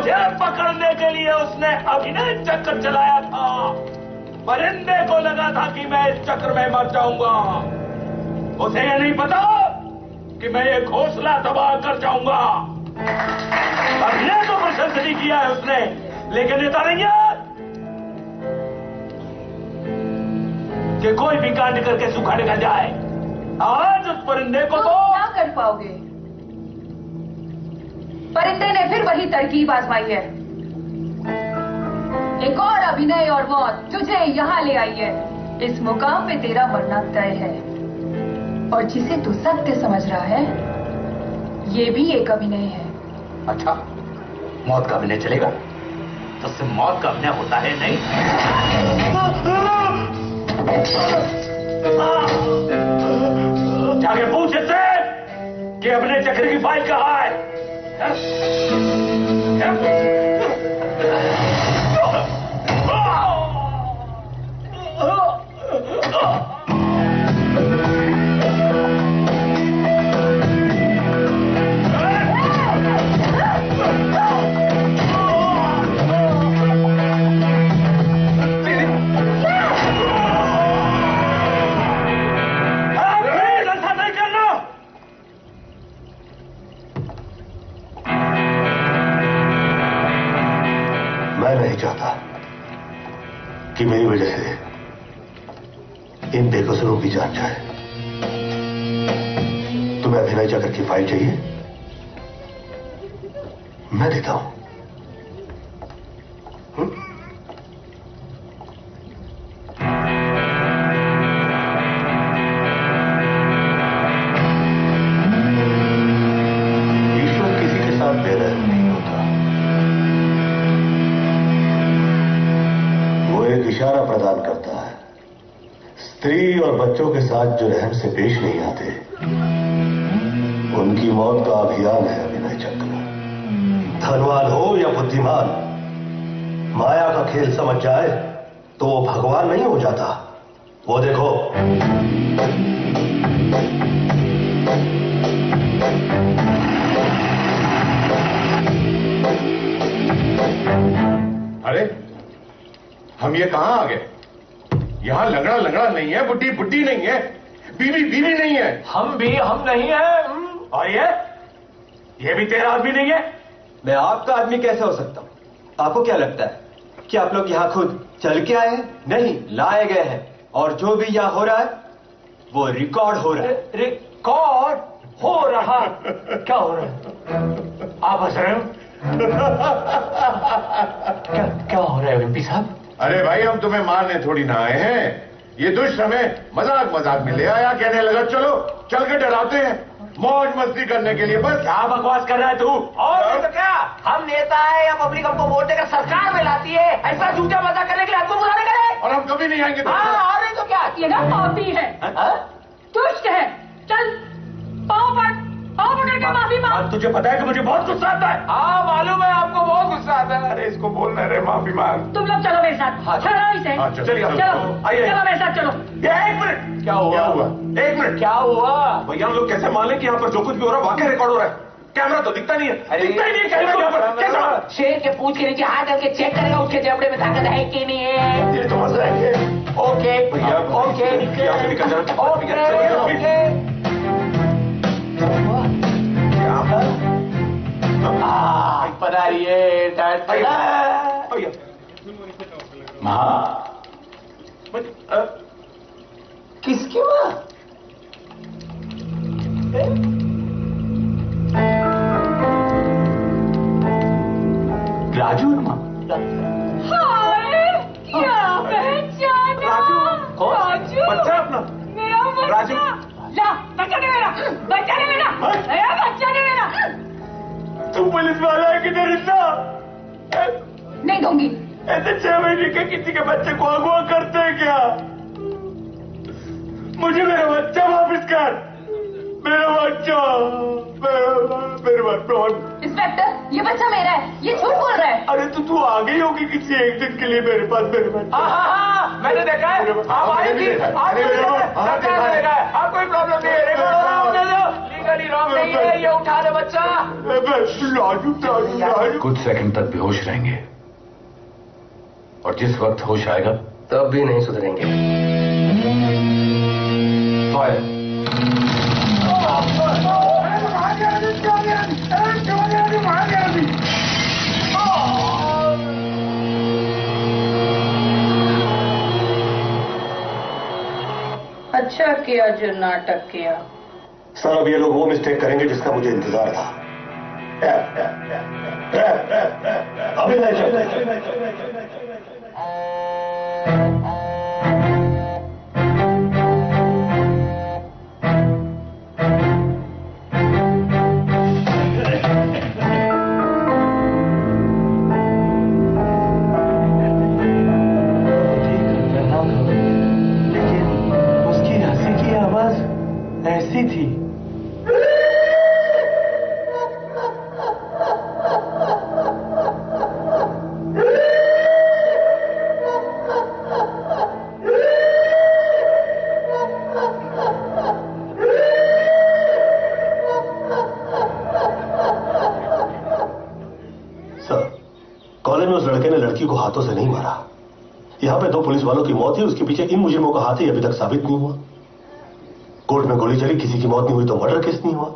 मुझे पकड़ने के लिए उसने अभिनय चक्र चलाया था। परिंदे को लगा था कि मैं इस चक्र में मर जाऊंगा। उसे यह नहीं पता कि मैं ये घोंसला तबाह कर जाऊंगा। अभिनय तो प्रशंसनीय किया है उसने, लेकिन नेता नहीं है कि कोई भी कांड करके सुखा निकल जाए। आज उस परिंदे को तो क्या कर पाओगे? परिंदे ने फिर वही तरकीब आजमाई है। एक और अभिनय और मौत तुझे यहाँ ले आई है। इस मुकाम पे तेरा मरना तय है, और जिसे तू सत्य समझ रहा है ये भी एक अभिनय है। अच्छा, मौत का अभिनय चलेगा? तुझसे मौत का अभिनय होता है नहीं? जाके पूछ इससे कि अभिनय चक्र की फाइल कहाँ है? चाहता कि मेरी वजह से इन बेकसूरों की जान जाए। तुम्हें अभिनय चक्र की फाइल चाहिए? मैं देता हूं। ईश्वर किसी के साथ बेरहम नहीं होता। एक इशारा प्रदान करता है। स्त्री और बच्चों के साथ जो रहम से पेश नहीं आते, उनकी मौत का अभियान है अभिनय चक्र। धनवान हो या बुद्धिमान, माया का खेल समझ जाए तो वो भगवान नहीं हो जाता। वो देखो, अरे हम ये कहां आ गए? यहां लंगड़ा लंगड़ा नहीं है, बुड्ढी बुड्ढी नहीं है, बीवी बीवी नहीं है। हम नहीं है। और ये भी तेरा आदमी नहीं है? मैं आपका आदमी कैसे हो सकता हूं? आपको क्या लगता है कि आप लोग यहां खुद चल के आए हैं? नहीं, लाए गए हैं। और जो भी यहां हो रहा है वो रिकॉर्ड हो रहा है। रिकॉर्ड हो रहा? क्या हो रहा है? आप हंस रहे हो? क्या हो रहा है एमपी साहब? अरे भाई, हम तुम्हें मारने थोड़ी ना आए हैं। ये दुष्ट हमें मजाक मजाक में ले आया, कहने लगा चलो चल के डराते हैं, मौज मस्ती करने के लिए। बस क्या बकवास कर रहा है तू? और नहीं तो क्या, हम नेता है या पब्लिक हमको वोट देकर सरकार में लाती है, ऐसा झूठा मजाक करने के लिए हमको बुलाने गए? और हम कभी नहीं आएंगे। हाँ, और नहीं तो क्या, ये ना पापी है, दुष्ट है। चल पाँव पकड़ के माफी मांग। तुझे पता है कि मुझे बहुत गुस्सा आता है। हाँ मालूम है, आपको बहुत गुस्सा आता है। अरे इसको बोलना रे माफी मांग। तुम लोग चलो मेरे साथ। चलो इसे। चलिए चलो मेरे साथ चलो। एक मिनट, क्या हुआ? एक मिनट, क्या हुआ भैया? हम लोग कैसे मान लें कि यहाँ पर जो कुछ भी हो रहा है वाकई रिकॉर्ड हो रहा है? कैमरा तो दिखता नहीं है। दिखता ही नहीं है कैमरा यहाँ पर। कैसे शेर के पूंछ के नीचे हाथ करके चेक करेगा उसके जबड़े में ताकत है कि नहीं है? ये तो मजा है। ओके भैया, ओके यहाँ से निकल जाओ। ओके। पता ये माँ, किसकी माँ? राजू माँ। क्या पहचाना? राजू बच्चा अपना मेरा बच्चा। राजू, ला बच्चा दे मेरा, बच्चा दे मेरा, मेरा बच्चा दे मेरा। तू पुलिस वाला है कि डरिंदा? नहीं दूंगी। ऐसे 6 महीने के किसी के बच्चे को अगवा करते हैं क्या? मुझे मेरा बच्चा वापस कर। मेरा बच्चा, मेरे बच्चा। इंस्पेक्टर, ये बच्चा मेरा है, ये झूठ बोल रहा है। अरे तू आ गई होगी किसी एक दिन के लिए मेरे पास, मेरे बच्चा। हाँ, मैंने देखा है, आप आई थी, आपको देखा है, आप कोई प्रॉब्लम नहीं है। रिकॉर्ड हो रहा है, लीगली रॉन्ग नहीं है, ये उठा दे बच्चा। कुछ सेकंड तक बेहोश रहेंगे और जिस वक्त होश आएगा तब भी नहीं सुधरेंगे। फायर। अच्छा किया जो नाटक किया। सर अब ये लोग वो मिस्टेक करेंगे जिसका मुझे इंतजार था। अभिनय चक्र। ऐसी थी। सर कॉलेज में उस लड़के ने लड़की को हाथों से नहीं मारा। यहां पे 2 पुलिस वालों की मौत हुई, उसके पीछे इन मुजरिमों का हाथ ही अभी तक साबित नहीं हुआ। कोर्ट में गोली चली, किसी की मौत नहीं हुई तो मर्डर केस नहीं हुआ।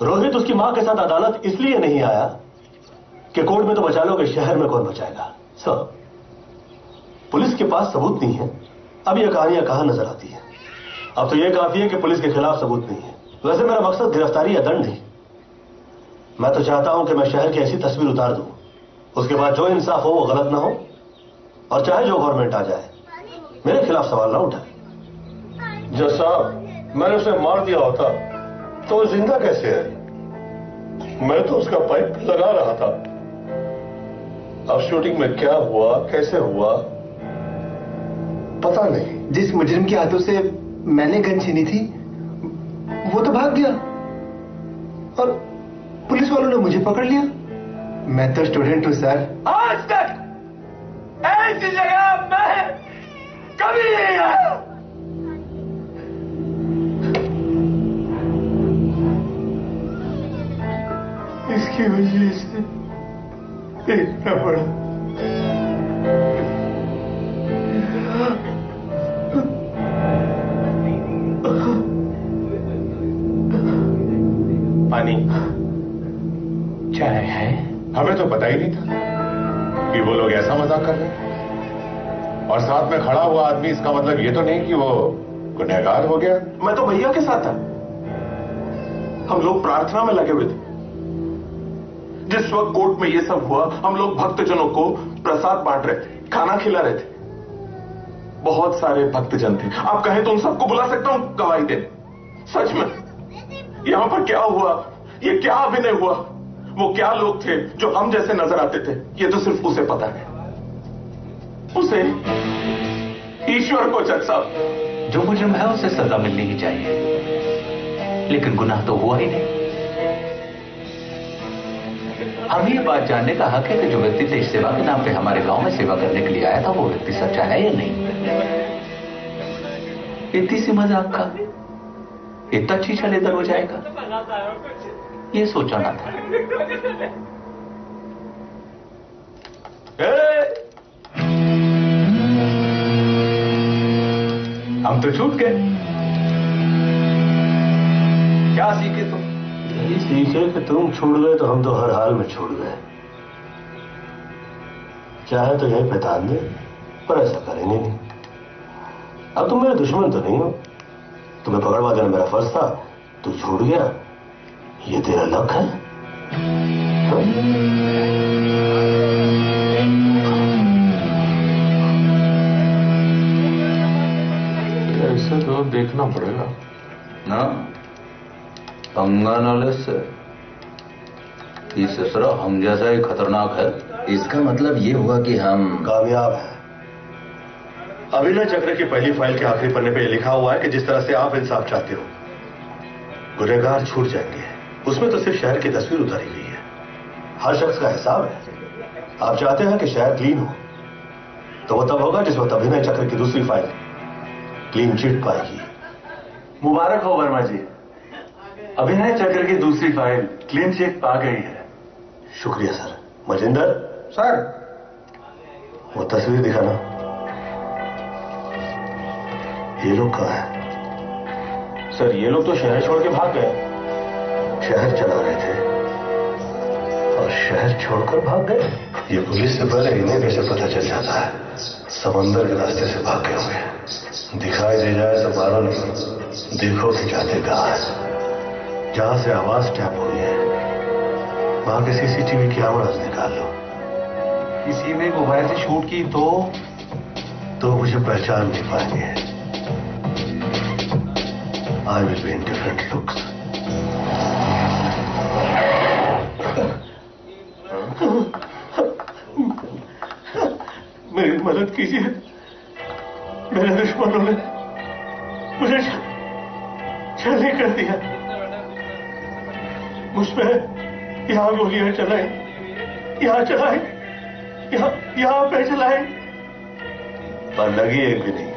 रोहित उसकी मां के साथ अदालत इसलिए नहीं आया कि कोर्ट में तो बचा लोगे, शहर में कौन बचाएगा। सर पुलिस के पास सबूत नहीं है। अब यह कहानियां कहां नजर आती है। अब तो यह काफी है कि पुलिस के खिलाफ सबूत नहीं है। वैसे मेरा मकसद गिरफ्तारी या दंड नहीं। मैं तो चाहता हूं कि मैं शहर की ऐसी तस्वीर उतार दूं, उसके बाद जो इंसाफ हो वो गलत ना हो, और चाहे जो गवर्नमेंट आ जाए मेरे खिलाफ सवाल ना उठाए। जज साहब मैंने उसे मार दिया होता तो वो जिंदा कैसे है? मैं तो उसका पाइप लगा रहा था। अब शूटिंग में क्या हुआ, कैसे हुआ पता नहीं। जिस मुजरिम के हाथों से मैंने गन छीनी थी वो तो भाग गया और पुलिस वालों ने मुझे पकड़ लिया। मैं तो स्टूडेंट हूं सर। आज तक ऐसी जगह मैं कभी नहीं आया। इसकी वजह से देखना पड़ा। पानी चाय है? हमें तो पता ही नहीं था कि वो लोग ऐसा मजाक कर रहे हैं। और साथ में खड़ा हुआ आदमी, इसका मतलब ये तो नहीं कि वो गुनहगार हो गया। मैं तो भैया के साथ था। हम लोग प्रार्थना में लगे हुए थे। जिस वक्त कोर्ट में ये सब हुआ हम लोग भक्तजनों को प्रसाद बांट रहे थे, खाना खिला रहे थे। बहुत सारे भक्तजन थे। आप कहें तो उन सबको बुला सकता हूं गवाही देने। सच में यहां पर क्या हुआ, ये क्या अभिनय हुआ, वो क्या लोग थे जो हम जैसे नजर आते थे, ये तो सिर्फ उसे पता है। उसे, ईश्वर को। जज साहब जो मुजरिम है उसे सजा मिलनी ही चाहिए, लेकिन गुनाह तो हुआ ही नहीं। हमें ये बात जानने का हक है कि जो व्यक्ति देश सेवा के नाम पे हमारे गांव में सेवा करने के लिए आया था वो व्यक्ति सच्चा है या नहीं। इतनी सी मजाक का इतना चीचल इधर हो जाएगा, ये सोचा ना था। हम तो छूट गए। क्या सीखे तुम? यही सीखे कि तुम छूट गए तो हम तो हर हाल में छूट गए। चाहे तो यही पहचान दे, पर ऐसा करेंगे नहीं। अब तुम मेरे दुश्मन तो नहीं हो। तुम्हें पकड़वा देना मेरा फर्ज था, तू छूट गया, ये तेरा लक है। ऐसे तो देखना पड़ेगा ना, पंगा नॉलेज से। ये ससुरा हम जैसा ही खतरनाक है। इसका मतलब ये हुआ कि हम कामयाब हैं। अभिनय चक्र की पहली फाइल के आखिरी पन्ने पे लिखा हुआ है कि जिस तरह से आप इंसाफ चाहते हो गुनहगार छूट जाएंगे। उसमें तो सिर्फ शहर की तस्वीर उतारी गई है, हर शख्स का हिसाब है। आप चाहते हैं कि शहर क्लीन हो, तो वो तब होगा जिस वक्त अभिनय चक्र की दूसरी फाइल क्लीन चिट पाएगी। मुबारक हो वर्मा जी, अभिनय चक्र की दूसरी फाइल क्लीन चिट आ गई है। शुक्रिया सर। मजिंदर सर, वो तस्वीर दिखाना। ये लोग कहाँ हैं? सर ये लोग तो शहर छोड़ के भाग गए। शहर चला रहे थे और शहर छोड़कर भाग गए। ये पुलिस से पहले इन्हें कैसे पता चल जाता है? समंदर के रास्ते से भाग गए होंगे। दिखाई दे जाए तो मारो नहीं, देखो कि जाते कहाँ है। जहां से आवाज टैप हुई है वहां के सीसीटीवी कैमरास निकाल लो। किसी ने मोबाइल से शूट की तो मुझे पहचान नहीं पाएंगे। I will be in different looks. मेरी मदद कीजिए, मेरे दुश्मनों ने मुझे छली कर दिया। मुझ पे यहां गोलियां चलाई, यहां चलाई, यहां पे चलाई, पर लगी एक भी नहीं।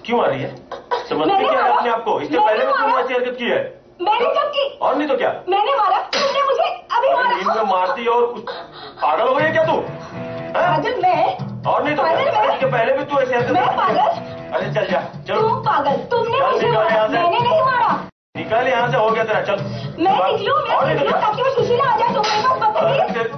क्यों आ रही है? समझते क्या है अपने आप को? इससे पहले भी तुमने ऐसी हरकत की है। मैंने कब की? और नहीं तो क्या? मैंने मारा, तुमने मुझे अभी मारा। नींद में मारती और कुछ पागल हो गई है क्या तू? पागल मैं? और नहीं तो क्या? इसके पहले भी तू ऐसी हरकत। मैं पागल? अरे चल जा, चल। तुम पागल, तुमने मुझे मारा, मैंने नहीं मारा। निकाल यहाँ से, हो गया तेरा, चल। मैं निकलूं ताकि मैं सुशीला आ जाए तुम्हारे पास बताइए।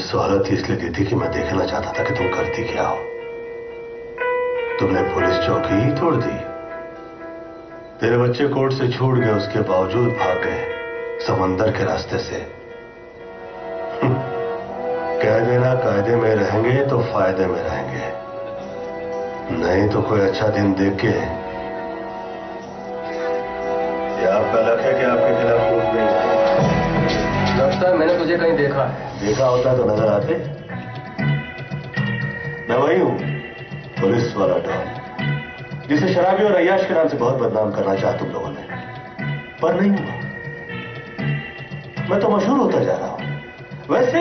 सोहलत इसलिए दी थी कि मैं देखना चाहता था कि तुम करती क्या हो। तुमने पुलिस चौकी ही तोड़ दी। तेरे बच्चे कोर्ट से छूट गए, उसके बावजूद भाग गए समंदर के रास्ते से। कह देना कायदे में रहेंगे तो फायदे में रहेंगे, नहीं तो कोई अच्छा दिन देख के। ये आपका लक है कि आपके खिलाफ प्रूफ नहीं है। लगता है मैंने तुझे कहीं देखा है। देखा होता तो नजर आते। मैं वही हूं, पुलिस वाला डॉन, जिसे शराबी और अय्याश के नाम से बहुत बदनाम करना चाहा तुम लोगों ने, पर नहीं हुआ। मैं तो मशहूर होता जा रहा हूं। वैसे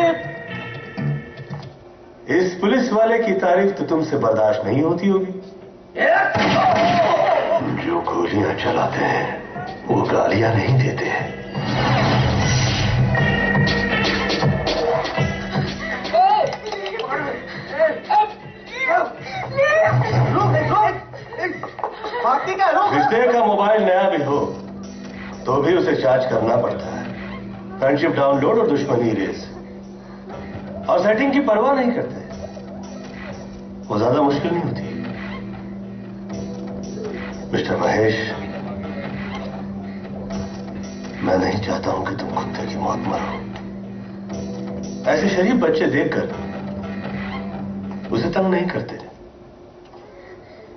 इस पुलिस वाले की तारीफ तो तुमसे बर्दाश्त नहीं होती होगी। जो गोलियां चलाते हैं वो गालियां नहीं देते हैं। रिश्ते का मोबाइल नया भी हो तो भी उसे चार्ज करना पड़ता है। फ्रेंडशिप डाउनलोड और दुश्मनी रेस, और सेटिंग की परवाह नहीं करते। वो ज्यादा मुश्किल नहीं होती। मिस्टर महेश, मैं नहीं चाहता हूं कि तुम कुत्ते की मौत मरो। ऐसे शरीफ बच्चे देखकर उसे तंग नहीं करते।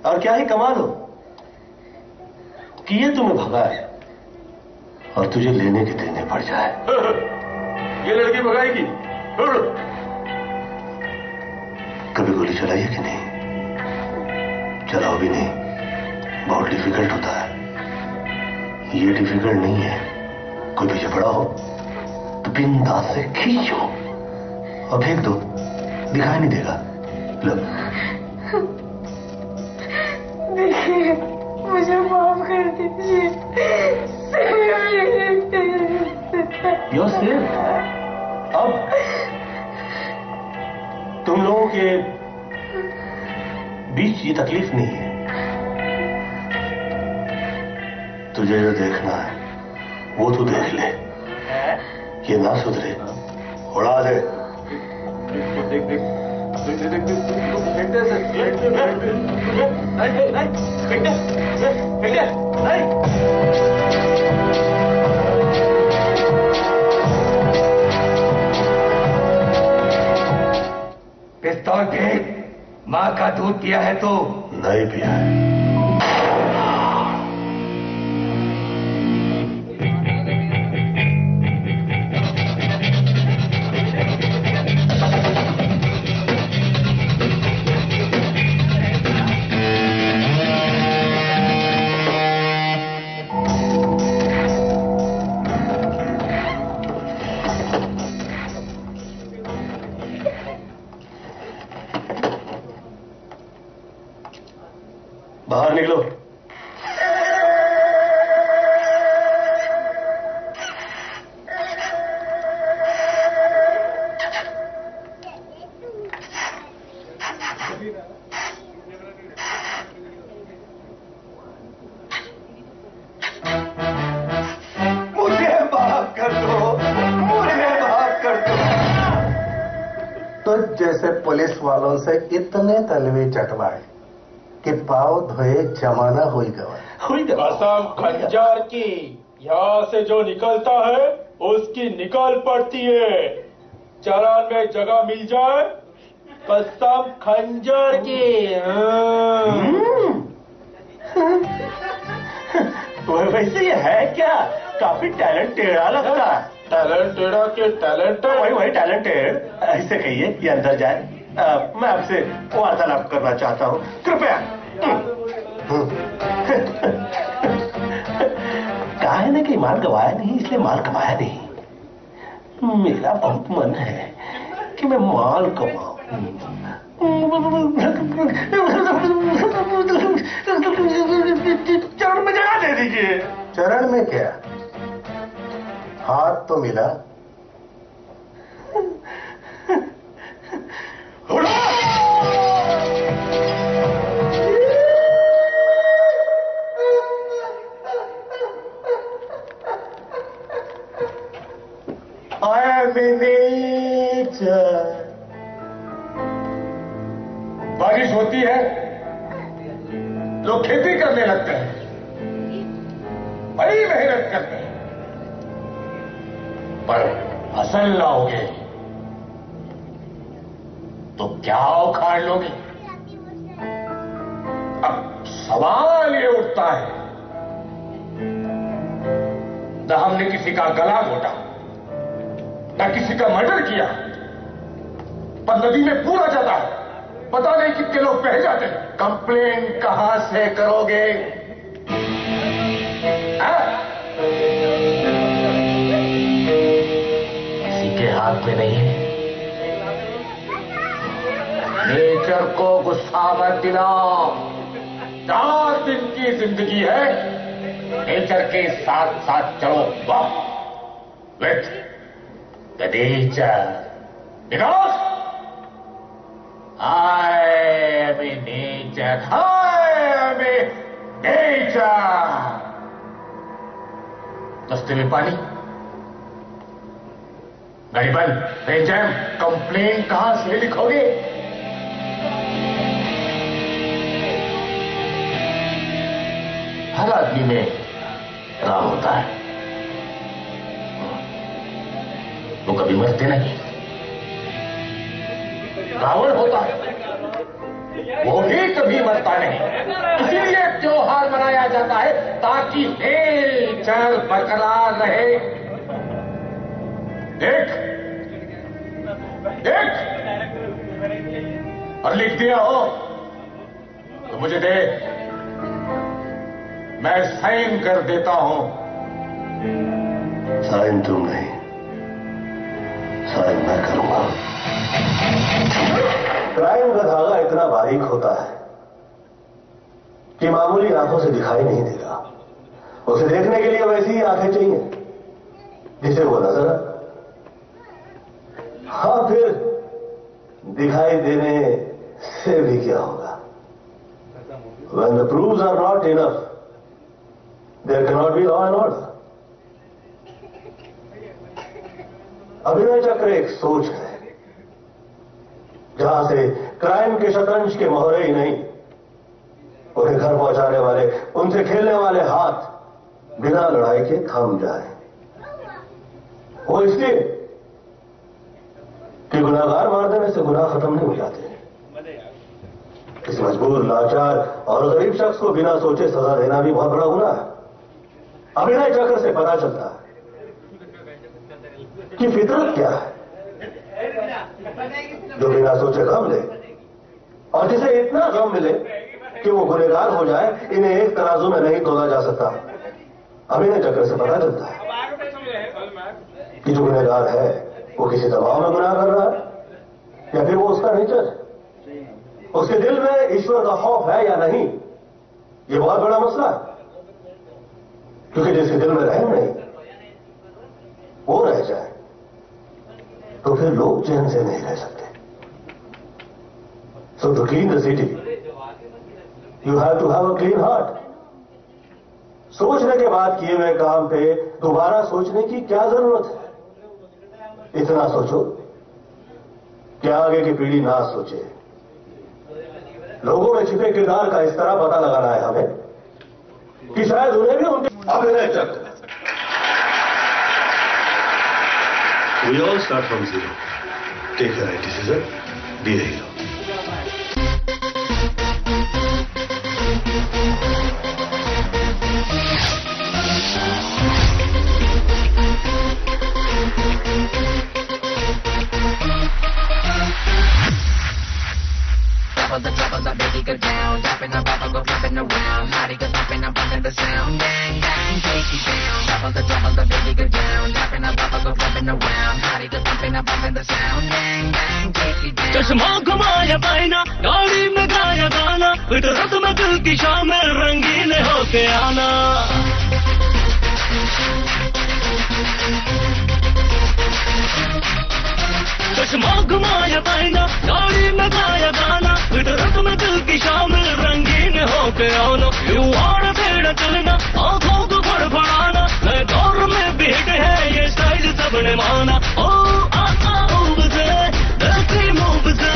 और क्या ही कमाल हो कि ये तुम्हें भगाए और तुझे लेने के देने पड़ जाए। ये लड़की भगाएगी? कभी गोली चलाई है कि नहीं? चलाओ भी नहीं, बहुत डिफिकल्ट होता है। ये डिफिकल्ट नहीं है। कोई पीछे पड़ा हो तो बिंदास से खींचो और फेंक दो, दिखाई नहीं देगा। लो, देखिए, मुझे माफ कर दीजिए। You're safe. अब तुम लोगों के बीच ये तकलीफ नहीं है। तुझे जो देखना है वो तू देख ले। ये ना सुधरे, उड़ा दे। देख देख, पिस्तौल फेंक। माँ का दूध पिया है तो? नहीं पिया है। बाहर निकलो। मुझे माफ कर दो, मुझे माफ कर दो। तो जैसे पुलिस वालों से इतने तलवे चटवाए कि पाव धोए जमाना हुई गवा। कसम खंजर की, यहाँ से जो निकलता है उसकी निकल पड़ती है। चरण में जगह मिल जाए, कसम खंजर की। वैसे ये है क्या? काफी टैलेंट टेढ़ा लगता है। टैलेंट टेढ़ा के टैलेंट वही टैलेंटेड। ऐसे कहिए ये अंदर जाए। मैं आपसे वार्तालाप करना चाहता हूँ, कृपया। कहा है ना कि माल गवाया नहीं इसलिए माल कमाया नहीं। मेरा बहुत मन है कि मैं माल कमाऊं। चरण में जगह दे दीजिए। चरण में क्या, हाथ तो मिला। बारिश होती है, लोग खेती करने लगते हैं, बड़ी मेहनत करते हैं, पर फसल लाओगे तो क्या उखाड़ लोगे? अब सवाल ये उठता है, न हमने किसी का गला घोटा, न किसी का मर्डर किया, पर नदी में पूरा जाता है, पता नहीं कितने लोग बह जाते हैं। कंप्लेन कहां से करोगे? किसी के हाथ में नहीं है। नेचर को गुस्सा मत दिलाओ। 4 दिन की जिंदगी है, नेचर के साथ साथ चलो। वाह, with the nature, because I am in nature. I am in nature. दस्ते में पानी, गाड़ी बंद, ट्रेन जैम, कंप्लेन कहां से लिखोगे? हर आदमी में राम होता है, वो कभी मरते नहीं। रावण होता है, वो भी कभी मरता नहीं। इसीलिए त्योहार मनाया जाता है ताकि नेचर बरकरार रहे। देख देख, और लिख दिया हो तो मुझे दे, मैं साइन कर देता हूं। साइन तुम नहीं, साइन मैं करूंगा। क्राइम का धागा इतना बारीक होता है कि मामूली आंखों से दिखाई नहीं देगा। उसे देखने के लिए वैसी ही आंखें चाहिए जिसे वो नजर आए। हाँ, फिर दिखाई देने से भी क्या होगा? When the proofs are not enough, there cannot be law and order. अभिनय चक्र एक सोच है जहां से क्राइम के शतरंज के मोहरे ही नहीं, उन्हें घर पहुंचाने वाले, उनसे खेलने वाले हाथ बिना लड़ाई के थम जाए। वो इसलिए कि गुनाहगार मार देने से गुनाह खत्म नहीं हो जाते। इस मजबूर, लाचार और गरीब शख्स को बिना सोचे सजा देना भी बहुत बड़ा गुनाह है। अभिनय चक्र से पता चलता है कि फितरत क्या है, जो बिना सोचे गम ले और जिसे इतना गम मिले कि वो गुनहगार हो जाए, इन्हें एक तराजू में नहीं तोला जा सकता। अभिनय चक्र से पता चलता है कि जो गुनहगार है वो किसी दबाव में गुनाह कर रहा है या फिर वो उसका नेचर है। उसके दिल में ईश्वर का खौफ है या नहीं, ये बहुत बड़ा मसला है। क्योंकि जिसके दिल में रहम नहीं, वो रह जाए तो फिर लोग चैन से नहीं रह सकते। So to clean the city you have to have a clean heart. सोचने के बाद किए हुए काम पे दोबारा सोचने की क्या जरूरत है? इतना सोचो कि आगे की पीढ़ी ना सोचे। लोगों में छिपे किरदार का इस तरह पता लगाना है हमें कि शायद उन्हें भी उनके अभिनय चक्र। We all start from zero. Take the right decision. Be a hero. Double the baby go down, dropping the bubble go flipping around, Marty go thumping up under the sound, gang gang take you down. Double the baby go down, dropping the bubble go flipping around, Marty go thumping up under the sound, gang gang take you down. चश्मा घुमाया पाइना, गाड़ी में गाया गाना, फितरत में दिल की शामिल रंगीन होके आना। चश्मा घुमाया पाइना, गाड़ी में गाया गाना, फितरत में दिल की शामिल रंगीन होके आना। युवाड़ पेड़ चलना, आंखों को फड़फड़ाना, नए दौर में भीड़ है ये स्टाइल सबने माना। ओ आका मूव से, देसी मूव से,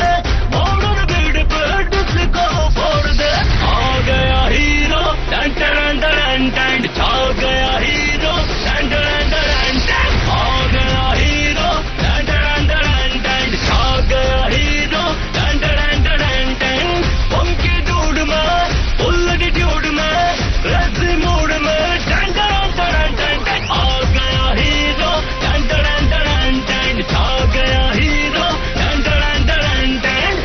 मॉडर्न बीट पे डिस्को फोड़ दे। आ गया हीरो, टन टन टन टन, छा गया हीरो, टन टन टन टन, आ गया हीरो, टन टन टन टन, छा गया हीरो, टन टन टन टन। फंकी डूड में, फुल एटीट्यूड में, रेसी मूड में, टन टन टन टन टन, आ गया हीरो, टन टन टन टन, छा गया हीरो, टन टन टन टन।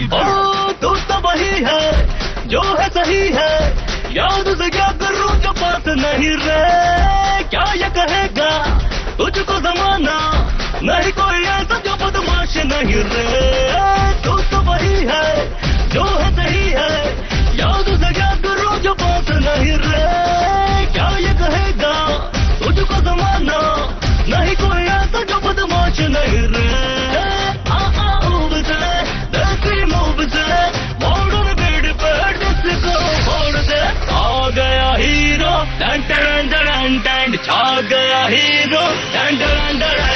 ओ तू तो वही है जो है सही है, याद से क्या करूं जो बात नहीं रे। क्या ये कहेगा तुझको जमाना, नहीं कोई ऐसा जो बदमाश नहीं रे। तू तो वही है जो है सही है, याद से क्या करूं जो बात नहीं रे। क्या ये कहेगा तुझको जमाना, नहीं कोई ऐसा जो बदमाश नहीं रे। मॉडर्न बीट पे डिस्को फोड़ दे। आ गया हीरो, टन टन टन टन, छा गया हीरो, टन टन टन